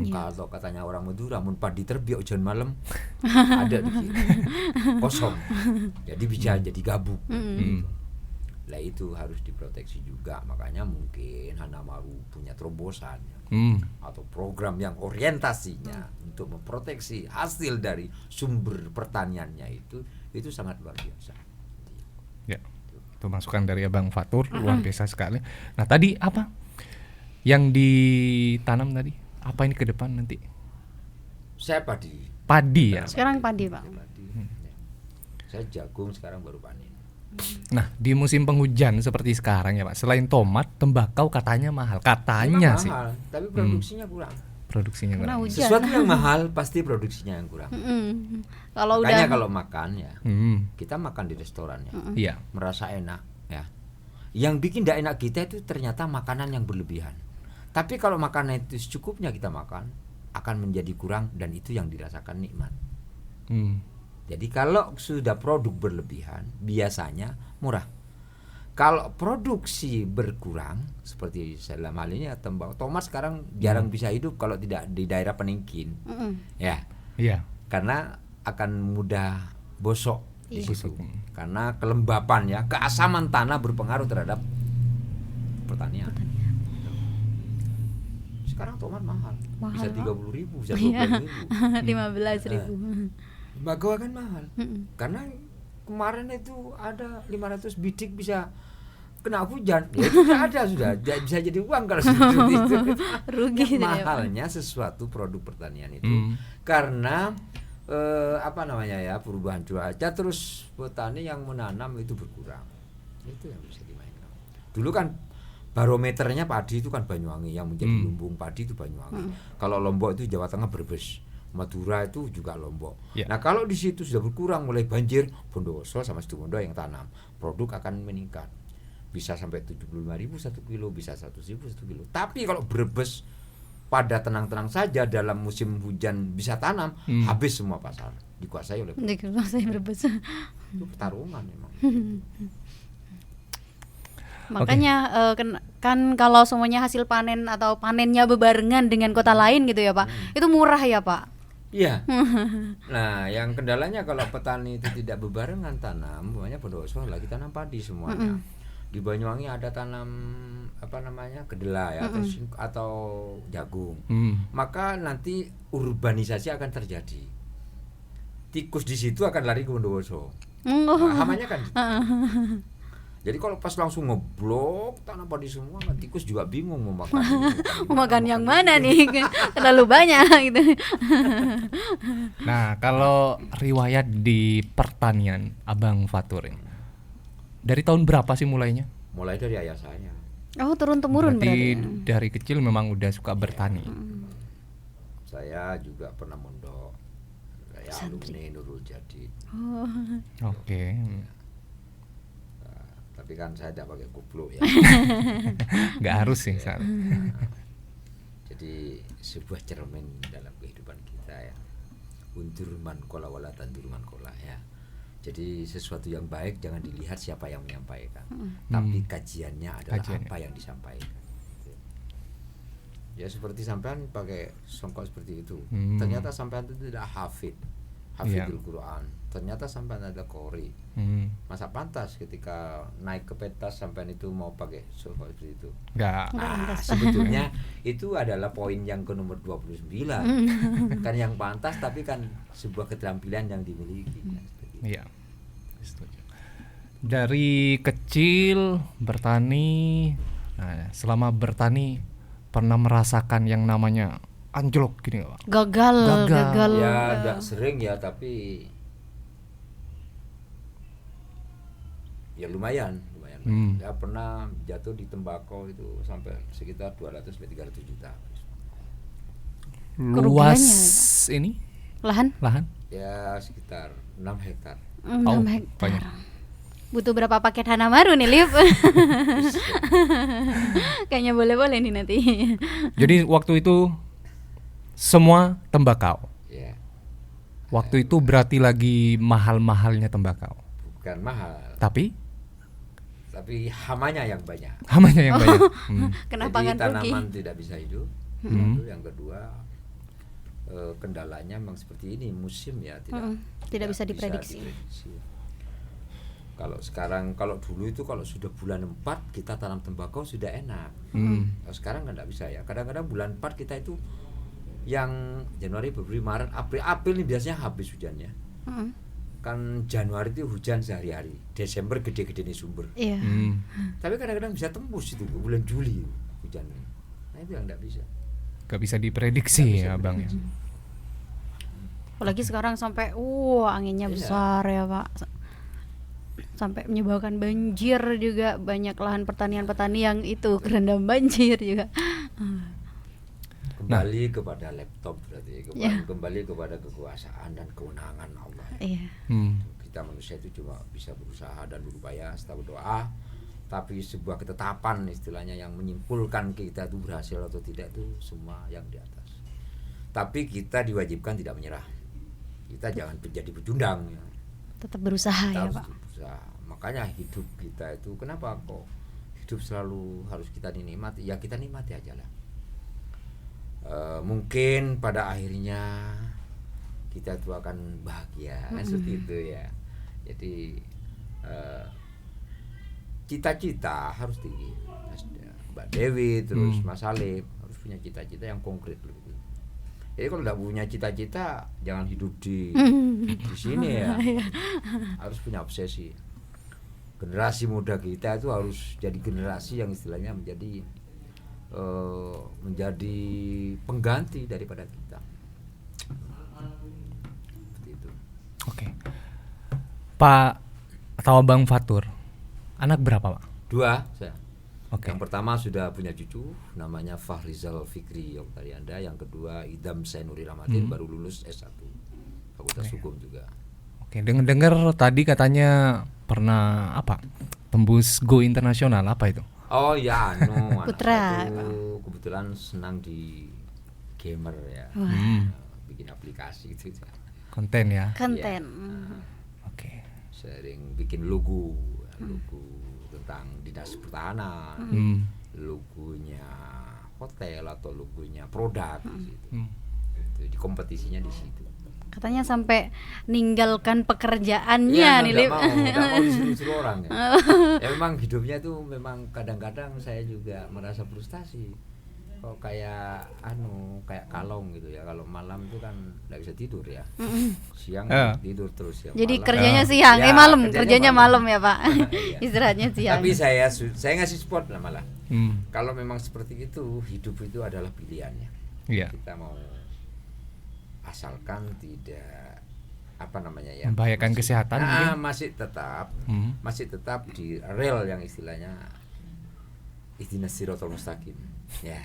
[SPEAKER 2] Kalau katanya orang Madura, mun padi terbit hujan malam ada di sini kosong, jadi bisa jadi gabuk. Lah itu harus diproteksi juga, makanya mungkin Hanawaru punya terobosan atau program yang orientasinya untuk memproteksi hasil dari sumber pertaniannya itu sangat luar biasa.
[SPEAKER 3] Ya, itu masukan dari Abang Fatur luar biasa sekali. Nah tadi apa yang ditanam tadi? Apa ini ke depan nanti?
[SPEAKER 2] Saya padi.
[SPEAKER 3] Padi ya.
[SPEAKER 1] Sekarang padi, Pak.
[SPEAKER 2] Saya jagung sekarang baru panen.
[SPEAKER 3] Nah, di musim penghujan seperti sekarang ya Pak, selain tomat, tembakau katanya mahal. Katanya
[SPEAKER 2] memang
[SPEAKER 3] sih.
[SPEAKER 2] Mahal, tapi produksinya kurang.
[SPEAKER 3] Produksinya
[SPEAKER 1] Karena
[SPEAKER 3] kurang.
[SPEAKER 1] hujan.
[SPEAKER 2] Sesuatu yang mahal pasti produksinya yang kurang.
[SPEAKER 1] Kalau
[SPEAKER 2] Makanya
[SPEAKER 1] udah
[SPEAKER 2] kalau makan ya, kita makan di restoran ya,
[SPEAKER 3] Iya.
[SPEAKER 2] merasa enak ya. Yang bikin tidak enak kita itu ternyata makanan yang berlebihan. Tapi kalau makanan itu secukupnya kita makan, akan menjadi kurang dan itu yang dirasakan nikmat. Jadi kalau sudah produk berlebihan biasanya murah. Kalau produksi berkurang seperti dalam hal ini tembakau, tomat sekarang jarang bisa hidup kalau tidak di daerah peningkin. Ya.
[SPEAKER 3] Iya.
[SPEAKER 2] Karena akan mudah bosok di
[SPEAKER 1] Iya.
[SPEAKER 2] situ. Karena kelembapan ya, keasaman tanah berpengaruh terhadap pertanian. Sekarang tomat mahal. Bisa 30.000, bisa 20.000.
[SPEAKER 1] 15.000.
[SPEAKER 2] Tembakau kan mahal. Karena kemarin itu ada 500 bidik bisa kena hujan. Ya itu ada sudah. Bisa jadi uang kalau seperti itu.
[SPEAKER 1] Rugi
[SPEAKER 2] Yang
[SPEAKER 1] deh, Pak.
[SPEAKER 2] mahalnya sesuatu produk pertanian itu karena perubahan cuaca, terus petani yang menanam itu berkurang. Itu yang bisa dimainkan. Dulu kan barometernya padi itu kan Banyuwangi, yang menjadi lumbung padi itu Banyuwangi. Kalau Lombok itu Jawa Tengah Brebes, Madura itu juga Lombok.
[SPEAKER 3] Yeah.
[SPEAKER 2] Nah kalau di situ sudah berkurang mulai banjir, Bondowoso sama Situbondo yang tanam, produk akan meningkat. Bisa sampai 75.000 1 kilo, bisa 100.000 1 kilo. Tapi kalau Brebes pada tenang-tenang saja dalam musim hujan bisa tanam, habis semua pasar, dikuasai oleh
[SPEAKER 1] Saya Brebes.
[SPEAKER 2] itu pertarungan memang.
[SPEAKER 1] Makanya kan kalau semuanya hasil panen atau panennya bebarengan dengan kota lain gitu ya Pak, itu murah ya Pak.
[SPEAKER 2] Iya. Nah, yang kendalanya kalau petani itu tidak bebarengan tanam, namanya Bondowoso lagi tanam padi semuanya. Di Banyuwangi ada tanam kedelai atau jagung. Maka nanti urbanisasi akan terjadi. Tikus di situ akan lari ke Bondowoso. Nah, hamanya kan. Jadi kalau pas langsung ngeblok tanam padi semua, tikus juga bingung mau makan.
[SPEAKER 1] Mau makan yang mana nih? Terlalu banyak gitu.
[SPEAKER 3] Nah, kalau riwayat di pertanian Abang Fatur ini, dari tahun berapa sih mulainya?
[SPEAKER 2] Mulai dari ayah saya.
[SPEAKER 1] Oh, turun-temurun
[SPEAKER 3] Berarti
[SPEAKER 1] berarti.
[SPEAKER 3] dari kecil memang udah suka bertani.
[SPEAKER 2] Saya juga pernah mondok. Saya alumni Nurul Jadid.
[SPEAKER 3] Oke.
[SPEAKER 2] Tapi kan saya tidak pakai kupluk ya.
[SPEAKER 3] Nggak harus sih. Sar.
[SPEAKER 2] Jadi sebuah cermin dalam kehidupan kita ya. undur man kola wala tandur man kola ya. Jadi sesuatu yang baik jangan dilihat siapa yang menyampaikan, tapi kajiannya adalah apa yang disampaikan. Ya seperti sampean pakai songkok seperti itu, ternyata sampean itu tidak hafidul Quran, ternyata sampean ada qori. Masa pantas ketika naik ke pentas sampean itu mau pakai songkok seperti itu?
[SPEAKER 3] Enggak.
[SPEAKER 2] Nah, sebetulnya itu adalah poin yang ke nomor 29. Kan yang pantas, tapi kan sebuah keterampilan yang dimiliki.
[SPEAKER 3] Iya. Setuju. Dari kecil bertani, nah, selama bertani pernah merasakan yang namanya anjlok gini nggak, Pak?
[SPEAKER 1] Gagal.
[SPEAKER 2] Ya enggak sering ya, tapi ya lumayan. Ya pernah jatuh di tembakau itu sampai sekitar 200-300 juta.
[SPEAKER 3] Luas
[SPEAKER 1] Kerugiannya,
[SPEAKER 3] ini
[SPEAKER 1] lahan
[SPEAKER 2] Ya sekitar 6 hektar.
[SPEAKER 1] 6 hektar.
[SPEAKER 3] Banyak.
[SPEAKER 1] Butuh berapa paket Hanamaru nih, Lip? Kayaknya boleh-boleh nih nanti.
[SPEAKER 3] Jadi waktu itu semua tembakau.
[SPEAKER 2] Ya.
[SPEAKER 3] Waktu itu berarti lagi mahal-mahalnya tembakau.
[SPEAKER 2] Bukan mahal,
[SPEAKER 3] Tapi
[SPEAKER 2] hamanya yang banyak.
[SPEAKER 3] hamanya yang banyak.
[SPEAKER 1] Kenapa
[SPEAKER 2] Jadi
[SPEAKER 1] kan rugi?
[SPEAKER 2] tanaman tidak bisa hidup. Itu yang kedua, kendalanya memang seperti ini, musim ya
[SPEAKER 1] Tidak bisa diprediksi.
[SPEAKER 2] Kalau dulu itu kalau sudah bulan 4 kita tanam tembakau sudah enak. Sekarang kan tidak bisa ya. Kadang-kadang bulan 4 kita itu yang Januari, Februari, Maret, April ini biasanya habis hujannya. Kan Januari itu hujan sehari-hari, Desember gede-gede nih sumber.
[SPEAKER 1] Iya.
[SPEAKER 2] Tapi kadang-kadang bisa tembus itu ke bulan Juli hujan. Nah itu yang tidak bisa.
[SPEAKER 3] Gak bisa diprediksi ya, Bang ya.
[SPEAKER 1] Apalagi sekarang sampai anginnya
[SPEAKER 2] Iya.
[SPEAKER 1] besar ya, Pak. Sampai menyebabkan banjir juga, banyak lahan pertanian petani yang itu kerendam banjir juga.
[SPEAKER 2] Kembali kepada laptop berarti,
[SPEAKER 1] Ya.
[SPEAKER 2] kembali kepada kekuasaan dan kewenangan Allah.
[SPEAKER 1] Iya.
[SPEAKER 2] Kita manusia itu cuma bisa berusaha dan berupaya serta berdoa, tapi sebuah ketetapan istilahnya yang menyimpulkan kita itu berhasil atau tidak itu semua yang di atas. Tapi kita diwajibkan tidak menyerah. Kita jangan menjadi pecundang ya.
[SPEAKER 1] Tetap berusaha
[SPEAKER 2] Kita
[SPEAKER 1] ya,
[SPEAKER 2] harus
[SPEAKER 1] Pak.
[SPEAKER 2] berusaha. Makanya hidup kita itu kenapa kok hidup selalu harus kita dinikmati? Ya kita nikmati aja lah. Mungkin pada akhirnya kita itu akan bahagia, kan seperti itu ya. Jadi cita-cita harus tinggi. Mbak Dewi terus Mas Alif harus punya cita-cita yang konkret gitu. Jadi kalau tidak punya cita-cita jangan hidup di sini ya. Harus punya obsesi. Generasi muda kita itu harus jadi generasi yang istilahnya menjadi pengganti daripada kita. Seperti itu.
[SPEAKER 3] Oke. Pak atau Bang Fatur, anak berapa, Pak?
[SPEAKER 2] 2 saya.
[SPEAKER 3] Oke.
[SPEAKER 2] Yang pertama sudah punya cucu, namanya Fahrizal Fikri Yoktarianda. Yang kedua Idam Sainuri Ramatin, baru lulus S1 Fakultas Hukum juga.
[SPEAKER 3] Oke, dengar tadi katanya pernah tembus go internasional, apa itu?
[SPEAKER 2] Oh ya, anak
[SPEAKER 1] Putra.
[SPEAKER 2] saya tuh kebetulan senang di gamer ya, bikin aplikasi gitu.
[SPEAKER 3] Konten ya.
[SPEAKER 1] Konten.
[SPEAKER 3] Oke.
[SPEAKER 2] Sering bikin logo tentang dinas pertahanan, logonya hotel atau logonya produk gitu. Itu di kompetisinya di situ.
[SPEAKER 1] Katanya sampai ninggalkan pekerjaannya
[SPEAKER 2] Iya,
[SPEAKER 1] nih,
[SPEAKER 2] nggak
[SPEAKER 1] Lip.
[SPEAKER 2] mau disuruh orang ya. Ya memang hidupnya tuh memang kadang-kadang saya juga merasa frustasi. Kok kayak kayak kalong gitu ya. Kalau malam itu kan nggak bisa tidur ya. Siang tidur terus ya.
[SPEAKER 1] Jadi
[SPEAKER 2] malam.
[SPEAKER 1] kerjanya siang,
[SPEAKER 2] Ya,
[SPEAKER 1] malam, kerjanya malam ya, Pak.
[SPEAKER 2] Iya.
[SPEAKER 1] Istirahatnya siang.
[SPEAKER 2] Tapi saya ngasih support lah malah.
[SPEAKER 3] Hmm.
[SPEAKER 2] Kalau memang seperti itu, hidup itu adalah pilihannya.
[SPEAKER 3] Iya.
[SPEAKER 2] Kita mau asalkan tidak
[SPEAKER 3] membahayakan kesehatan mungkin.
[SPEAKER 2] masih tetap di rel yang istilahnya ihdinas siratal mustaqim ya.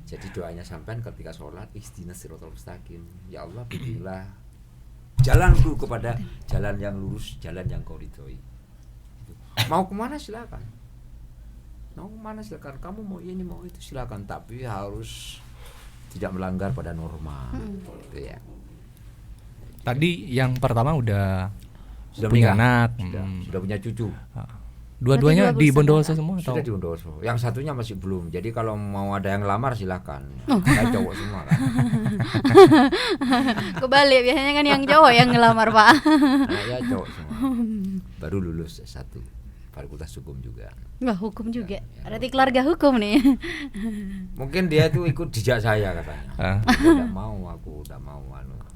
[SPEAKER 2] Jadi doanya sampean ketika sholat, ihdinas siratal mustaqim, ya Allah bimbinglah jalanku kepada jalan yang lurus, jalan yang kau ridhoi. Mau kemana silakan, kamu mau ini mau itu silakan, tapi harus tidak melanggar pada norma gitu ya.
[SPEAKER 3] Tadi yang pertama udah
[SPEAKER 2] Sudah
[SPEAKER 3] punya
[SPEAKER 2] menikah.
[SPEAKER 3] anak.
[SPEAKER 2] Sudah punya cucu.
[SPEAKER 3] Dua-duanya
[SPEAKER 1] Berarti
[SPEAKER 3] di
[SPEAKER 1] dua
[SPEAKER 3] Bondowoso
[SPEAKER 1] bersama,
[SPEAKER 3] semua atau?
[SPEAKER 2] Sudah di Bondowoso. Yang satunya masih belum. Jadi kalau mau ada yang lamar silahkan. Saya cowok semua kan.
[SPEAKER 1] Kebalik, biasanya kan yang cowok yang ngelamar, Pak.
[SPEAKER 2] Saya cowok semua. Baru lulus S1 Fakultas Hukum juga.
[SPEAKER 1] Wah, hukum juga. Berarti keluarga hukum nih.
[SPEAKER 2] Mungkin dia tuh ikut jejak saya katanya. Udah mau aku, udah mau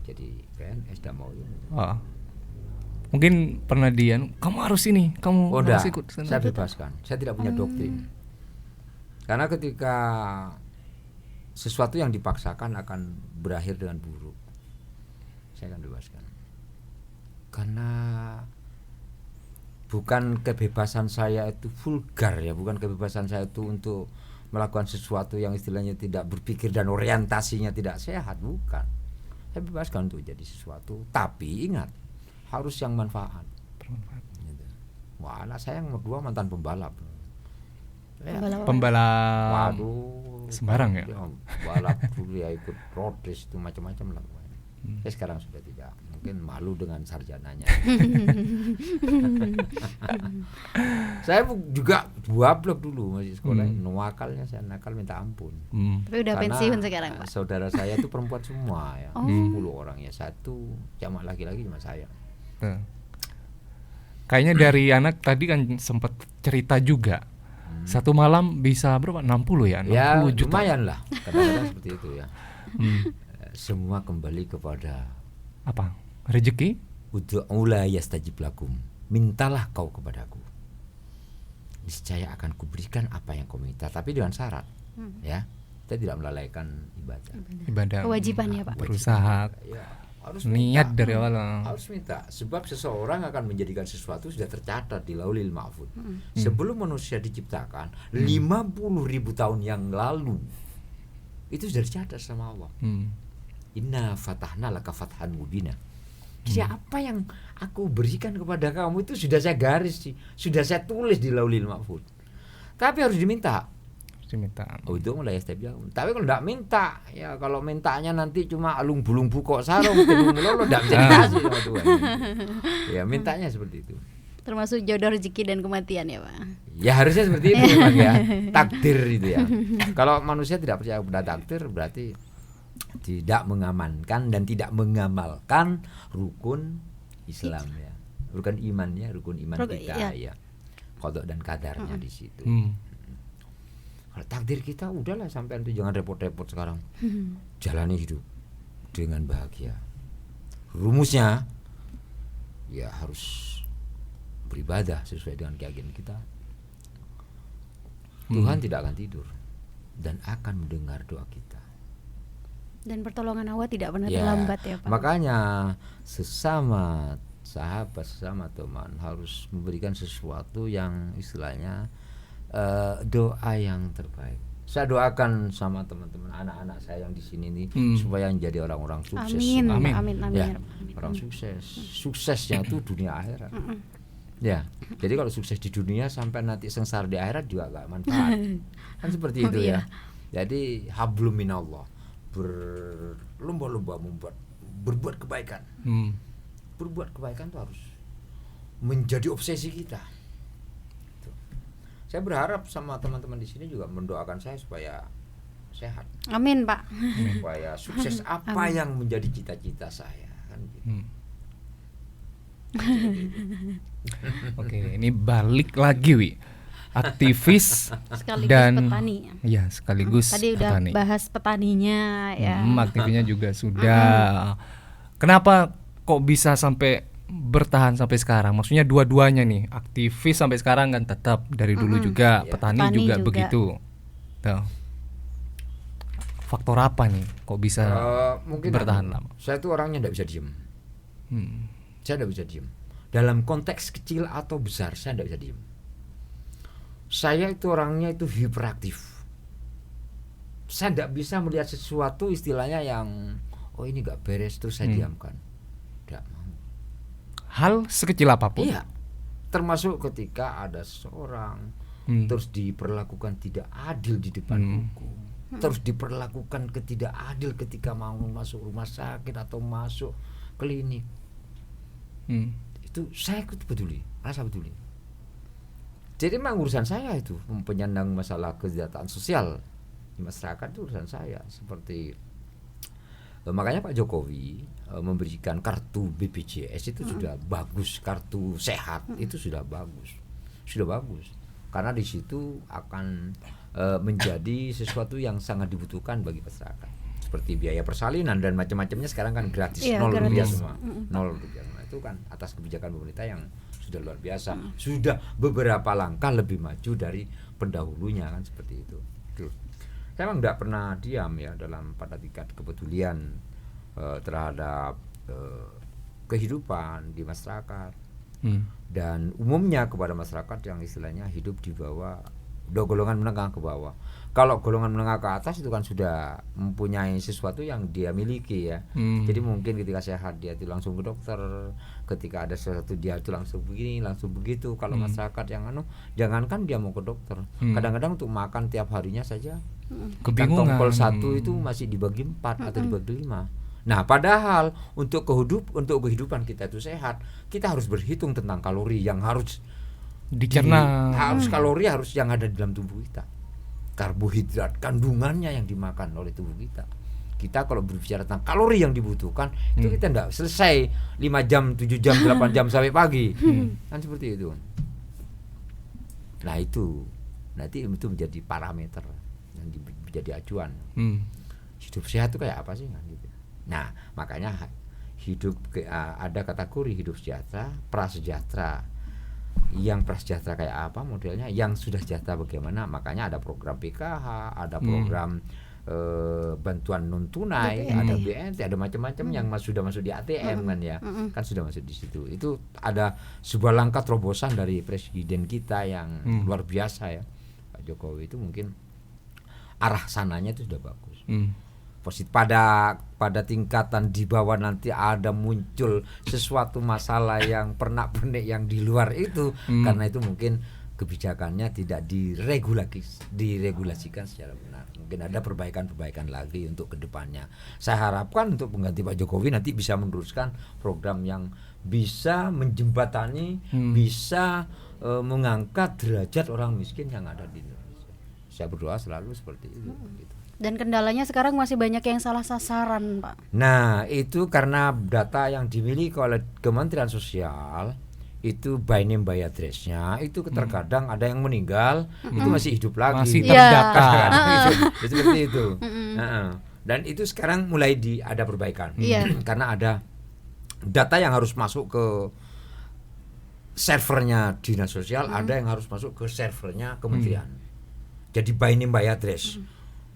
[SPEAKER 2] jadi PNS, udah mau ini.
[SPEAKER 3] Mungkin pernah kamu harus ini, kamu
[SPEAKER 2] Udah,
[SPEAKER 3] harus ikut sana.
[SPEAKER 2] saya bebaskan. Saya tidak punya doktrin. Karena ketika sesuatu yang dipaksakan akan berakhir dengan buruk, saya akan bebaskan. Karena bukan kebebasan saya itu vulgar ya, bukan kebebasan saya itu untuk melakukan sesuatu yang istilahnya tidak berpikir dan orientasinya tidak sehat, bukan. Saya bebaskan untuk jadi sesuatu, tapi ingat harus yang manfaat. Gitu. Wah, anak saya yang kedua mantan pembalap.
[SPEAKER 3] Pembalap.
[SPEAKER 2] Waduh,
[SPEAKER 3] sembarang ya.
[SPEAKER 2] Pembalap dulu ya, ikut road race itu macam-macam lah. Saya sekarang sudah tidak, mungkin malu dengan sarjananya. Saya juga 2 blok dulu masih sekolah, nuakalnya saya nakal minta ampun.
[SPEAKER 1] Tapi udah
[SPEAKER 2] Karena
[SPEAKER 1] pensiun sekarang, Pak.
[SPEAKER 2] saudara saya itu perempuan semua ya, 10 orang ya, 1 cuma laki-laki cuma saya.
[SPEAKER 3] Kayaknya dari anak tadi kan sempat cerita juga. Satu malam bisa berapa? 60 ya? 60
[SPEAKER 2] Ya
[SPEAKER 3] juta.
[SPEAKER 2] lumayan lah, kadang-kadang seperti itu ya. Semua kembali kepada
[SPEAKER 3] apa? Rezeki?
[SPEAKER 2] Ud'u'ula yastajib lakum. Mintalah kau kepadaku, niscaya akan kuberikan apa yang kau minta, tapi dengan syarat. Ya, kita tidak melalaikan ibadah.
[SPEAKER 1] Kewajibannya, Pak.
[SPEAKER 3] Berusaha.
[SPEAKER 2] Ya, harus
[SPEAKER 3] niat
[SPEAKER 2] minta.
[SPEAKER 3] dari awal.
[SPEAKER 2] Harus minta, sebab seseorang akan menjadikan sesuatu sudah tercatat di Laulil Mahfuz. Sebelum manusia diciptakan 50.000 tahun yang lalu, itu sudah dicatat sama Allah. Inna fatahna laka fathan mubina. Jadi apa yang aku berikan kepada kamu itu sudah saya garis sih, sudah saya tulis di Laulil Mahfuz. Tapi harus diminta. Oh, itu mulai step jauh. Tapi kalau tidak minta, ya kalau mintanya nanti cuma alung bulung bukok sarung kedung lolo tidak bisa dikasih sama Tuhan. Ya mintanya seperti itu.
[SPEAKER 1] Termasuk jodoh, rezeki dan kematian ya, Pak.
[SPEAKER 2] Ya harusnya seperti itu Pak ya. Takdir itu ya. Kalau manusia tidak percaya pada takdir berarti tidak mengamankan dan tidak mengamalkan rukun Islam ya. Rukun iman ya, rukun iman kita ya. Qada dan qadarnya di situ. Kalau takdir kita udahlah, sampean tuh jangan repot-repot sekarang. Jalani hidup dengan bahagia. Rumusnya ya harus beribadah sesuai dengan keyakinan kita. Tuhan tidak akan tidur dan akan mendengar doa kita.
[SPEAKER 1] Dan pertolongan Allah tidak pernah terlambat ya, Pak.
[SPEAKER 2] Makanya sesama sahabat, sesama teman harus memberikan sesuatu yang istilahnya doa yang terbaik. Saya doakan sama teman-teman anak-anak saya yang di sini nih supaya menjadi orang-orang sukses.
[SPEAKER 1] Amin.
[SPEAKER 2] Ya, orang sukses. Suksesnya itu dunia akhirat. Ya, jadi kalau sukses di dunia sampai nanti sengsara di akhirat juga gak manfaat. Kan seperti itu ya. Jadi hablum minallah, berlomba-lomba berbuat kebaikan. Berbuat kebaikan itu harus menjadi obsesi kita. Saya berharap sama teman-teman di sini juga mendoakan saya supaya sehat.
[SPEAKER 1] Amin, Pak.
[SPEAKER 2] Supaya sukses apa yang menjadi cita-cita saya kan gitu.
[SPEAKER 3] Oke, ini balik lagi Wi. Aktivis
[SPEAKER 1] sekaligus
[SPEAKER 3] dan
[SPEAKER 1] petani.
[SPEAKER 3] Ya, sekaligus
[SPEAKER 1] tadi udah
[SPEAKER 3] petani.
[SPEAKER 1] Bahas petaninya ya.
[SPEAKER 3] Aktifnya juga sudah. Kenapa kok bisa sampai bertahan sampai sekarang? Maksudnya dua-duanya nih, aktivis sampai sekarang kan tetap dari dulu juga, petani juga begitu. Tuh. Faktor apa nih kok bisa
[SPEAKER 2] mungkin
[SPEAKER 3] bertahan lama?
[SPEAKER 2] Saya tuh orangnya tidak bisa diem. Saya tidak bisa diem. Dalam konteks kecil atau besar saya tidak bisa diem. Saya itu orangnya itu hiperaktif. Saya tidak bisa melihat sesuatu istilahnya yang ini gak beres terus saya diamkan. Tidak mau.
[SPEAKER 3] Hal sekecil apapun.
[SPEAKER 2] Iya. Termasuk ketika ada seseorang terus diperlakukan tidak adil di depan hukum. Terus diperlakukan tidak adil ketika mau masuk rumah sakit atau masuk klinik. Itu saya ikut peduli, rasa peduli. Jadi memang urusan saya itu penyandang masalah kesejahteraan sosial di masyarakat itu urusan saya. Seperti makanya Pak Jokowi memberikan kartu BPJS itu sudah bagus, kartu sehat itu sudah bagus, karena di situ akan menjadi sesuatu yang sangat dibutuhkan bagi masyarakat. Seperti biaya persalinan dan macam-macamnya sekarang kan gratis, nol rupiah semua, nol rupiah semua. Itu kan atas kebijakan pemerintah yang sudah luar biasa, sudah beberapa langkah lebih maju dari pendahulunya kan seperti itu. Saya memang tidak pernah diam ya dalam pada tingkat kepedulian terhadap kehidupan di masyarakat dan umumnya kepada masyarakat yang istilahnya hidup di bawah golongan menengah ke bawah. Kalau golongan menengah ke atas itu kan sudah mempunyai sesuatu yang dia miliki ya. Jadi mungkin ketika sehat dia itu langsung ke dokter, ketika ada sesuatu dia itu langsung begini, langsung begitu. Kalau masyarakat yang jangankan dia mau ke dokter, kadang-kadang untuk makan tiap harinya saja kantong kol satu itu masih dibagi 4 atau dibagi 5. Nah, padahal untuk kehidupan kita itu sehat, kita harus berhitung tentang kalori yang harus
[SPEAKER 3] dicerna.
[SPEAKER 2] Harus kalori harus yang ada di dalam tubuh kita. Karbohidrat kandungannya yang dimakan oleh tubuh kita. Kita kalau berbicara tentang kalori yang dibutuhkan itu kita tidak selesai 5 jam, 7 jam, 8 jam sampai pagi. Kan seperti itu. Nah, itu nanti itu menjadi parameter yang menjadi acuan. Hidup sehat itu kayak apa sih kan gitu. Nah, makanya ada kategori hidup sejahtera, prasejahtera. Yang prasejahtera kayak apa modelnya, yang sudah sejahtera bagaimana, makanya ada program PKH, ada program bantuan non tunai, ada BNT, ada macam-macam yang sudah masuk di ATM kan ya, kan sudah masuk di situ. Itu ada sebuah langkah terobosan dari presiden kita yang luar biasa ya, Pak Jokowi. Itu mungkin arah sananya itu sudah bagus. Pada tingkatan di bawah nanti ada muncul sesuatu masalah yang pernak-pernik yang di luar itu, karena itu mungkin kebijakannya tidak diregulasikan secara benar. Mungkin ada perbaikan lagi untuk kedepannya. Saya harapkan untuk pengganti Pak Jokowi nanti bisa meneruskan program yang bisa menjembatani, bisa mengangkat derajat orang miskin yang ada di Indonesia. Saya berdoa selalu seperti itu. Gitu.
[SPEAKER 1] Dan kendalanya sekarang masih banyak yang salah sasaran, Pak.
[SPEAKER 2] Nah, itu karena data yang dimiliki oleh Kementerian Sosial itu by name by address-nya itu terkadang ada yang meninggal itu masih hidup lagi.
[SPEAKER 3] Masih terdata.
[SPEAKER 2] Itu seperti itu. Dan itu sekarang mulai ada perbaikan. Karena ada data yang harus masuk ke servernya Dinas Sosial, ada yang harus masuk ke servernya Kementerian. Jadi by name by address.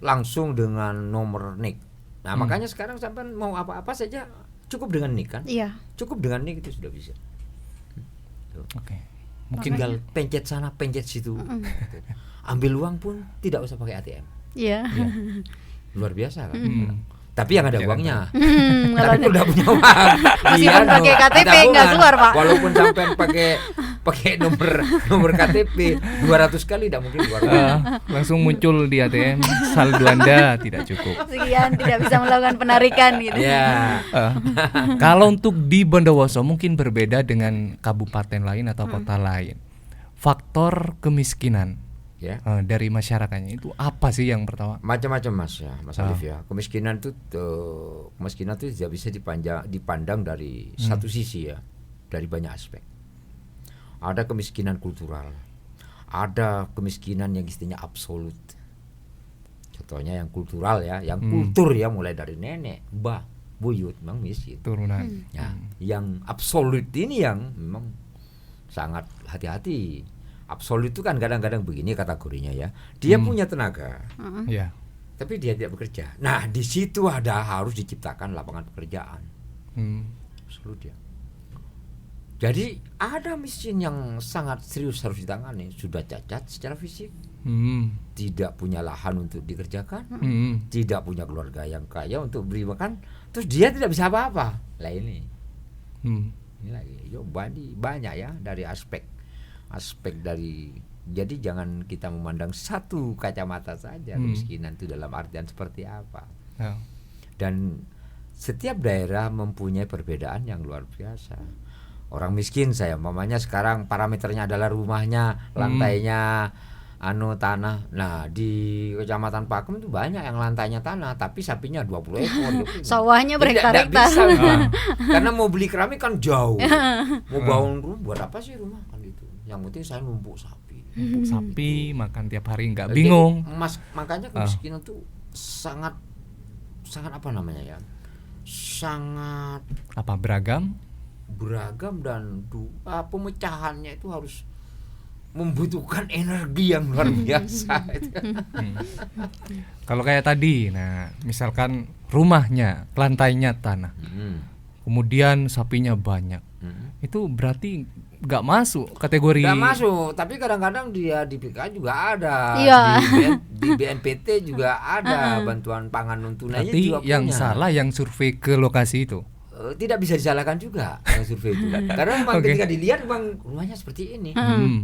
[SPEAKER 2] Langsung dengan nomor NIK. Nah, makanya sekarang sampai mau apa-apa saja cukup dengan NIK kan?
[SPEAKER 1] Iya.
[SPEAKER 2] Cukup dengan NIK itu sudah bisa.
[SPEAKER 3] Oke.
[SPEAKER 2] Mungkin tinggal pencet sana, pencet situ. Ambil uang pun tidak usah pakai ATM.
[SPEAKER 1] Iya.
[SPEAKER 2] Luar biasa kan? Tapi yang ada uangnya.
[SPEAKER 1] Kalau
[SPEAKER 2] Tapi udah punya uang.
[SPEAKER 1] meskipun pakai KTP nggak keluar, Pak.
[SPEAKER 2] Walaupun sampai pakai nomor KTP 200 kali tidak mungkin keluar.
[SPEAKER 3] Langsung muncul di ATM saldo Anda tidak cukup.
[SPEAKER 1] Sekian tidak bisa melakukan penarikan gitu.
[SPEAKER 2] Ya.
[SPEAKER 3] Kalau untuk di Bondowoso mungkin berbeda dengan kabupaten lain atau kota lain. Faktor kemiskinan
[SPEAKER 2] Ya.
[SPEAKER 3] Dari masyarakatnya itu apa sih yang pertama?
[SPEAKER 2] Macam-macam Mas ya, Mas Alif ya. Kemiskinan itu tidak bisa dipandang dari satu sisi ya, dari banyak aspek. Ada kemiskinan kultural, ada kemiskinan yang istilahnya absolut. Contohnya yang kultural ya, yang kultur ya, mulai dari nenek, mbah, buyut memang miskin.
[SPEAKER 3] Turunan.
[SPEAKER 2] Ya, yang absolut ini yang memang sangat hati-hati. Absolut itu kan kadang-kadang begini kategorinya ya. Dia punya tenaga,
[SPEAKER 3] Ya.
[SPEAKER 2] tapi dia tidak bekerja. Nah, di situ harus diciptakan lapangan pekerjaan. Absolut ya. Jadi ada miskin yang sangat serius harus ditangani. Sudah cacat secara fisik, tidak punya lahan untuk dikerjakan, tidak punya keluarga yang kaya untuk beri makan, terus dia tidak bisa apa-apa. Lah ini lagi, banyak ya dari aspek dari. Jadi jangan kita memandang satu kacamata saja kemiskinan itu dalam artian seperti apa. Dan setiap daerah mempunyai perbedaan yang luar biasa. Orang miskin saya, mamanya sekarang parameternya adalah rumahnya, lantainya tanah. Nah, di Kecamatan Pakem itu banyak yang lantainya tanah, tapi sapinya 20 ekor.
[SPEAKER 1] Sawahnya
[SPEAKER 2] Tidak
[SPEAKER 1] berhektar-hektar.
[SPEAKER 2] bisa. Karena mau beli keramik kan jauh. Mau bangun rumah, buat apa sih rumah kan gitu. Yang penting saya numpuk sapi.
[SPEAKER 3] Sapi makan tiap hari nggak bingung.
[SPEAKER 2] Makanya kemiskinan tuh sangat apa namanya ya? Sangat
[SPEAKER 3] Beragam
[SPEAKER 2] dan pemecahannya itu harus membutuhkan energi yang luar biasa.
[SPEAKER 3] Kalau kayak tadi, nah misalkan rumahnya lantainya tanah, kemudian sapinya banyak, itu berarti nggak masuk kategori.
[SPEAKER 2] Nggak masuk, tapi kadang-kadang dia di PK juga ada,
[SPEAKER 1] Iya.
[SPEAKER 2] di BNPT juga ada bantuan pangan non tunai
[SPEAKER 3] Berarti
[SPEAKER 2] juga
[SPEAKER 3] yang
[SPEAKER 2] punya.
[SPEAKER 3] salah yang survei ke lokasi itu.
[SPEAKER 2] Tidak bisa disalahkan juga yang survei itu. Karena memang ketika dilihat memang rumahnya seperti ini,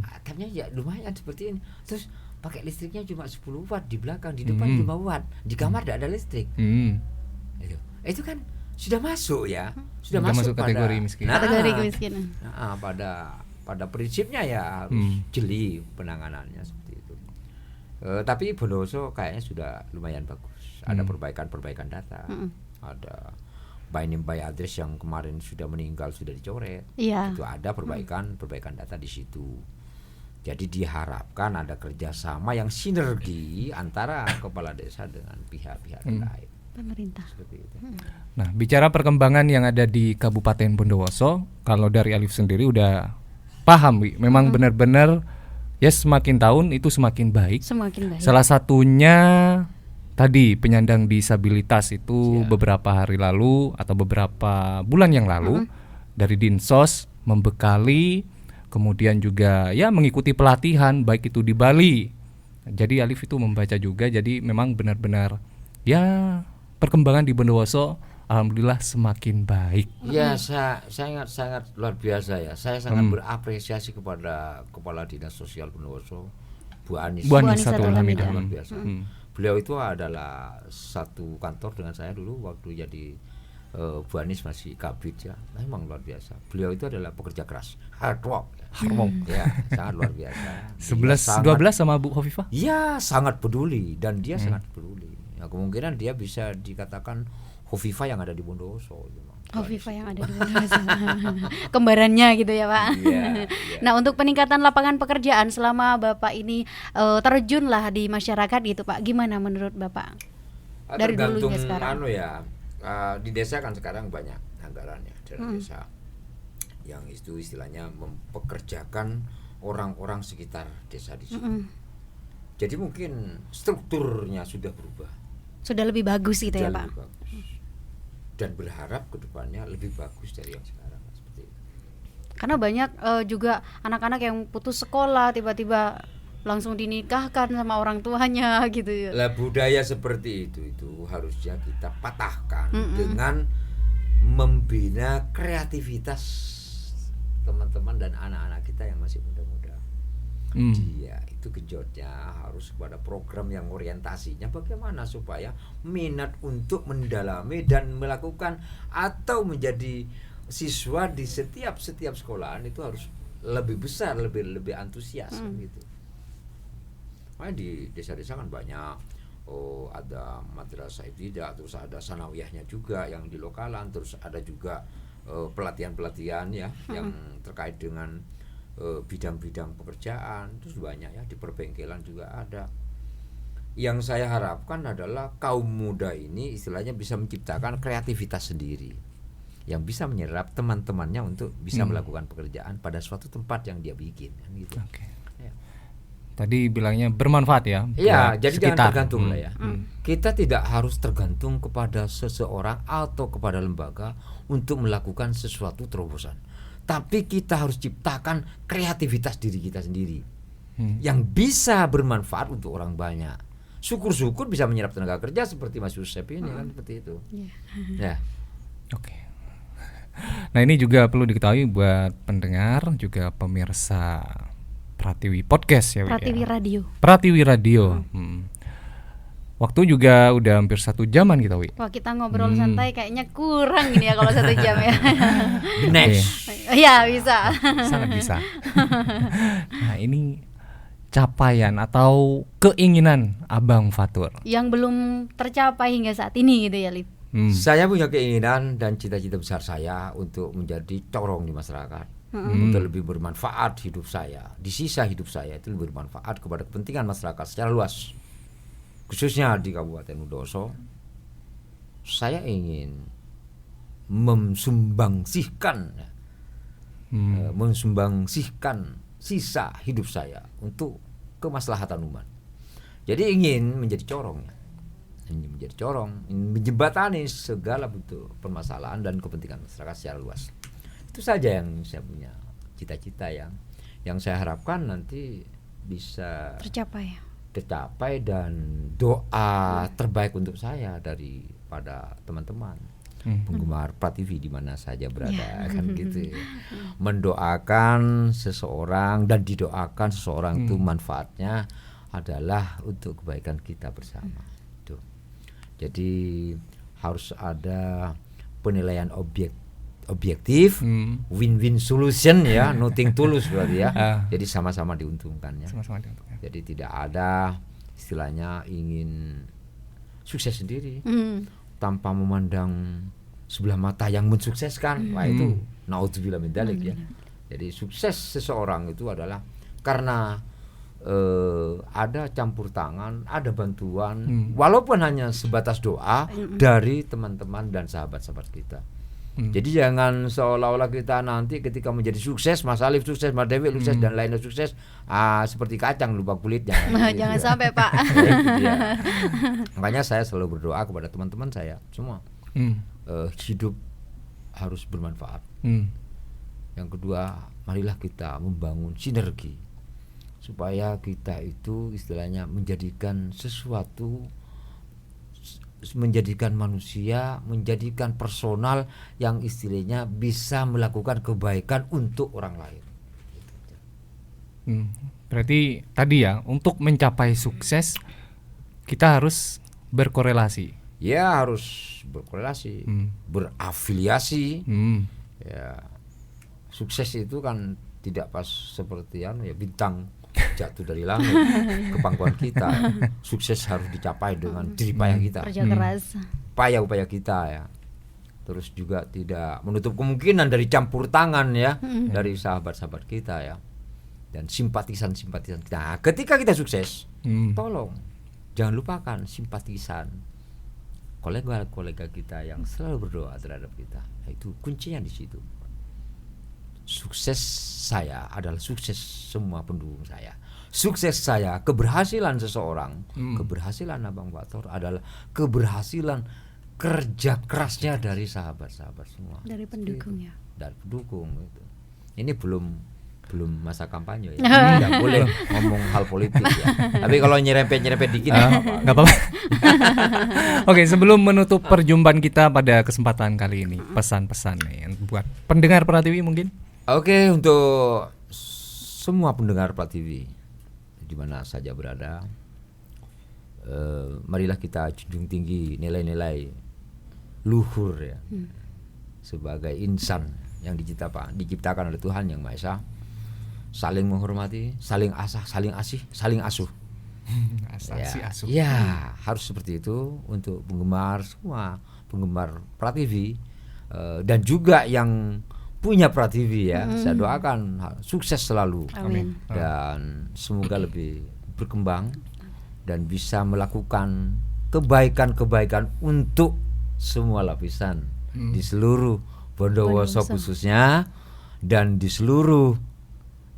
[SPEAKER 2] atapnya ya lumayan seperti ini. Terus pakai listriknya cuma 10 watt di belakang, di depan 5 watt, di kamar tidak ada listrik. Itu kan sudah masuk ya, sudah masuk
[SPEAKER 3] kategori miskin.
[SPEAKER 1] Kategori kemiskinan.
[SPEAKER 2] Pada prinsipnya ya harus jeli penanganannya seperti itu. Tapi Bondowoso kayaknya sudah lumayan bagus. Ada perbaikan data, ada by name by address yang kemarin sudah meninggal sudah dicoret.
[SPEAKER 1] Iya.
[SPEAKER 2] Itu ada perbaikan data di situ. Jadi diharapkan ada kerjasama yang sinergi antara kepala desa dengan pihak-pihak lain.
[SPEAKER 1] Pemerintah.
[SPEAKER 2] Seperti itu.
[SPEAKER 3] Nah, bicara perkembangan yang ada di Kabupaten Bondowoso, kalau dari Alif sendiri udah paham, Wi, memang benar-benar ya semakin tahun itu semakin baik.
[SPEAKER 1] Semakin baik.
[SPEAKER 3] Salah satunya tadi penyandang disabilitas itu beberapa hari lalu atau beberapa bulan yang lalu dari Dinsos membekali, kemudian juga ya mengikuti pelatihan baik itu di Bali. Jadi Alif itu membaca juga, jadi memang benar-benar ya perkembangan di Bondowoso alhamdulillah semakin baik.
[SPEAKER 2] Ya, sangat luar biasa ya. Saya sangat berapresiasi kepada Kepala Dinas Sosial Bondowoso, Bu Anis
[SPEAKER 3] Satul Hamidah.
[SPEAKER 2] luar biasa. Beliau itu adalah satu kantor dengan saya dulu waktu jadi Bu Anis masih kabid ya. Memang luar biasa. Beliau itu adalah pekerja keras, hard work. Ya, sangat luar biasa.
[SPEAKER 3] 11-12 sama Bu Khofifah?
[SPEAKER 2] Iya, sangat peduli dan dia sangat peduli. Ya, kemungkinan dia bisa dikatakan Khofifah yang ada di Bondowoso.
[SPEAKER 1] Khofifah yang ada di Bondowoso. Kembarannya gitu ya, Pak.
[SPEAKER 2] Iya.
[SPEAKER 1] Nah, untuk peningkatan lapangan pekerjaan selama Bapak ini terjun lah di masyarakat gitu, Pak. Gimana menurut Bapak? Dari
[SPEAKER 2] tergantung
[SPEAKER 1] dulunya sekarang.
[SPEAKER 2] Di desa kan sekarang banyak anggarannya dalam desa yang itu istilahnya mempekerjakan orang-orang sekitar desa di situ. Jadi mungkin strukturnya sudah berubah.
[SPEAKER 1] Sudah lebih bagus gitu ya,
[SPEAKER 2] Sudah
[SPEAKER 1] Pak.
[SPEAKER 2] lebih bagus. Dan berharap kedepannya lebih bagus dari yang sekarang seperti itu.
[SPEAKER 1] Karena banyak juga anak-anak yang putus sekolah tiba-tiba langsung dinikahkan sama orang tuanya gitu ya.
[SPEAKER 2] Lah budaya seperti itu harusnya kita patahkan dengan membina kreativitas teman-teman dan anak-anak kita yang masih muda-muda. Dia itu genjotnya harus pada program yang orientasinya bagaimana supaya minat untuk mendalami dan melakukan atau menjadi siswa di setiap sekolahan itu harus lebih besar, lebih antusias gitu. Nah, di desa-desa kan banyak ada madrasah ibtidah, terus ada sanawiyahnya juga yang di lokalan, terus ada juga pelatihan-pelatihan ya yang terkait dengan bidang-bidang pekerjaan, terus banyak ya di perbengkelan juga ada. Yang saya harapkan adalah kaum muda ini istilahnya bisa menciptakan kreativitas sendiri yang bisa menyerap teman-temannya untuk bisa melakukan pekerjaan pada suatu tempat yang dia bikin kan gitu. Ya.
[SPEAKER 3] Tadi bilangnya bermanfaat ya.
[SPEAKER 2] Iya, jadi
[SPEAKER 3] sekitar.
[SPEAKER 2] jangan tergantung lah ya. Kita tidak harus tergantung kepada seseorang atau kepada lembaga untuk melakukan sesuatu terobosan. Tapi kita harus ciptakan kreativitas diri kita sendiri yang bisa bermanfaat untuk orang banyak. Syukur-syukur bisa menyerap tenaga kerja seperti Mas Yusef ini kan seperti itu. Ya.
[SPEAKER 3] Oke. Nah, ini juga perlu diketahui buat pendengar juga pemirsa Pratiwi Podcast ya,
[SPEAKER 1] Pratiwi
[SPEAKER 3] ya.
[SPEAKER 1] Radio.
[SPEAKER 3] Pratiwi Radio. waktu juga udah hampir 1 jaman kita, Wi.
[SPEAKER 1] Wah, kita ngobrol santai kayaknya kurang ini ya kalau 1 jam ya.
[SPEAKER 2] Next.
[SPEAKER 1] Iya, bisa.
[SPEAKER 3] Sangat bisa. Nah, ini capaian atau keinginan Abang Fatur
[SPEAKER 1] yang belum tercapai hingga saat ini gitu ya, Lip.
[SPEAKER 2] Saya punya keinginan dan cita-cita besar saya untuk menjadi corong di masyarakat, untuk lebih bermanfaat hidup saya, di sisa hidup saya itu lebih bermanfaat kepada kepentingan masyarakat secara luas, khususnya di Kabupaten Bondowoso. Saya ingin mensumbangsihkan sisa hidup saya untuk kemaslahatan umat. Jadi ingin menjadi corong, ingin menjembatani segala bentuk permasalahan dan kepentingan masyarakat secara luas. Itu saja yang saya punya cita-cita yang saya harapkan nanti bisa tercapai dan doa terbaik untuk saya daripada teman-teman penggemar Prativi di mana saja berada, kan gitu. Mendoakan seseorang dan didoakan seseorang itu manfaatnya adalah untuk kebaikan kita bersama. Itu. Jadi harus ada penilaian objektif, win-win solution ya, nothing tulus berarti ya. Jadi sama-sama diuntungkan ya. Jadi tidak ada istilahnya ingin sukses sendiri tanpa memandang sebelah mata yang mensukseskan. Wah, itu naudzubillah min dzalik ya. Jadi sukses seseorang itu adalah karena ada campur tangan, ada bantuan, walaupun hanya sebatas doa dari teman-teman dan sahabat-sahabat kita. Jadi jangan seolah-olah kita nanti ketika menjadi sukses, Mas Alif sukses, Mas Dewi sukses dan lainnya sukses, seperti kacang lupa kulitnya.
[SPEAKER 1] Jangan sampai, Pak.
[SPEAKER 2] Ya. Makanya saya selalu berdoa kepada teman-teman saya semua, hidup harus bermanfaat. Yang kedua, marilah kita membangun sinergi supaya kita itu istilahnya menjadikan sesuatu, menjadikan manusia, menjadikan personal yang istilahnya bisa melakukan kebaikan untuk orang lain.
[SPEAKER 3] Berarti tadi ya, untuk mencapai sukses kita harus berkorelasi.
[SPEAKER 2] Ya, harus berkorelasi, berafiliasi. Ya, sukses itu kan tidak pas seperti bintang jatuh dari langit ke pangkuan kita. Sukses harus dicapai dengan jerih payah kita,
[SPEAKER 1] kerja keras,
[SPEAKER 2] upaya kita ya. Terus juga tidak menutup kemungkinan dari campur tangan ya dari sahabat-sahabat kita ya, dan simpatisan-simpatisan kita. Nah, ketika kita sukses, tolong jangan lupakan simpatisan kolega-kolega kita yang selalu berdoa terhadap kita. Itu kuncinya di situ. Sukses saya adalah sukses semua pendukung saya. Sukses saya, keberhasilan seseorang, keberhasilan Abang Fatur adalah keberhasilan kerja kerasnya dari sahabat-sahabat semua.
[SPEAKER 1] Dari pendukungnya.
[SPEAKER 2] Dari pendukung itu. Ini belum masa kampanye ya. Tidak boleh ngomong hal politik ya. Tapi kalau nyerempet dikit
[SPEAKER 3] nggak apa-apa. Oke, sebelum menutup perjumpaan kita pada kesempatan kali ini, pesan-pesan nih buat pendengar Prativi mungkin.
[SPEAKER 2] Oke, untuk semua pendengar Prativi di mana saja berada, marilah kita junjung tinggi nilai-nilai luhur ya, sebagai insan yang diciptakan oleh Tuhan Yang Maha Esa. Saling menghormati, saling asah, saling asih, saling asuh. Ya, harus seperti itu untuk semua penggemar Prativi, dan juga yang punya Prativi ya. Saya doakan sukses selalu.
[SPEAKER 1] Amin.
[SPEAKER 2] Dan semoga lebih berkembang dan bisa melakukan kebaikan-kebaikan untuk semua lapisan di seluruh Bondowoso khususnya dan di seluruh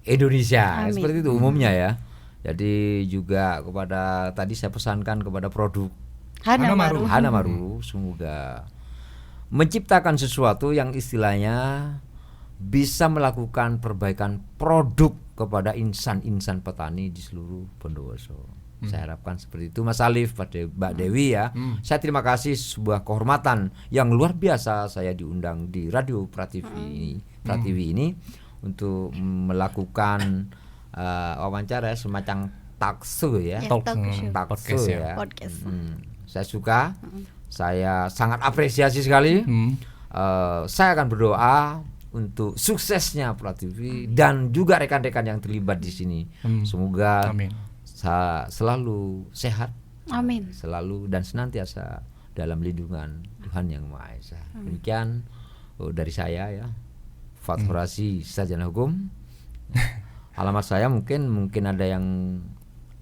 [SPEAKER 2] Indonesia.
[SPEAKER 1] Amin.
[SPEAKER 2] Seperti itu umumnya ya. Jadi juga kepada tadi saya pesankan kepada produk Hanamaru, semoga menciptakan sesuatu yang istilahnya bisa melakukan perbaikan produk kepada insan-insan petani di seluruh Bondowoso. Saya harapkan seperti itu, Mas Alif, Mbak Dewi ya. Saya terima kasih, sebuah kehormatan yang luar biasa saya diundang di Radio Prativi ini untuk melakukan wawancara semacam talk show ya.
[SPEAKER 1] Ya,
[SPEAKER 3] Talk
[SPEAKER 1] talk show.
[SPEAKER 2] Talk
[SPEAKER 3] podcast
[SPEAKER 2] show
[SPEAKER 3] ya.
[SPEAKER 2] ya.
[SPEAKER 1] Podcast.
[SPEAKER 2] Saya suka. Saya sangat apresiasi sekali. Saya akan berdoa untuk suksesnya Pratiwi dan juga rekan-rekan yang terlibat di sini. Semoga
[SPEAKER 3] Amin.
[SPEAKER 2] selalu sehat,
[SPEAKER 1] Amin.
[SPEAKER 2] selalu dan senantiasa dalam lindungan Tuhan Yang Maha Esa. Demikian dari saya ya. Fathurasi Sarjana Hukum. Alamat saya mungkin ada yang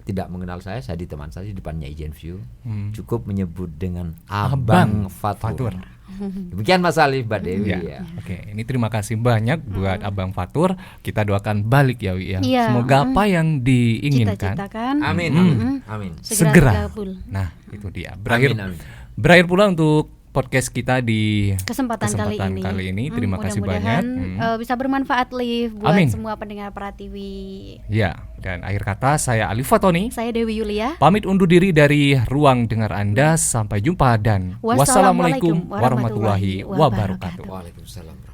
[SPEAKER 2] tidak mengenal saya di teman saya di depannya Ijen View. Cukup menyebut dengan Abang Fatur. Demikian Mas Ali, Mbak Dewi ya.
[SPEAKER 3] Oke, ini terima kasih banyak buat Abang Fatur. Kita doakan balik ya Wi ya.
[SPEAKER 1] Iya.
[SPEAKER 3] Semoga apa yang diinginkan
[SPEAKER 1] Cita-citakan
[SPEAKER 2] Amin. Amin.
[SPEAKER 3] segera.
[SPEAKER 1] terkabul.
[SPEAKER 3] Nah, itu dia.
[SPEAKER 2] Amin.
[SPEAKER 3] Berakhir pula untuk podcast kita di
[SPEAKER 1] Kesempatan kali ini.
[SPEAKER 3] Terima kasih
[SPEAKER 1] Mudah-mudahan,
[SPEAKER 3] banyak.
[SPEAKER 1] bisa bermanfaat Liv buat
[SPEAKER 3] Amin.
[SPEAKER 1] semua pendengar Pratiwi.
[SPEAKER 3] Ya, dan akhir kata saya Ali Fatoni.
[SPEAKER 1] Saya Dewi Yulia.
[SPEAKER 3] Pamit undur diri dari ruang dengar Anda. Sampai jumpa dan wassalamualaikum warahmatullahi wabarakatuh.
[SPEAKER 2] Waalaikumsalam.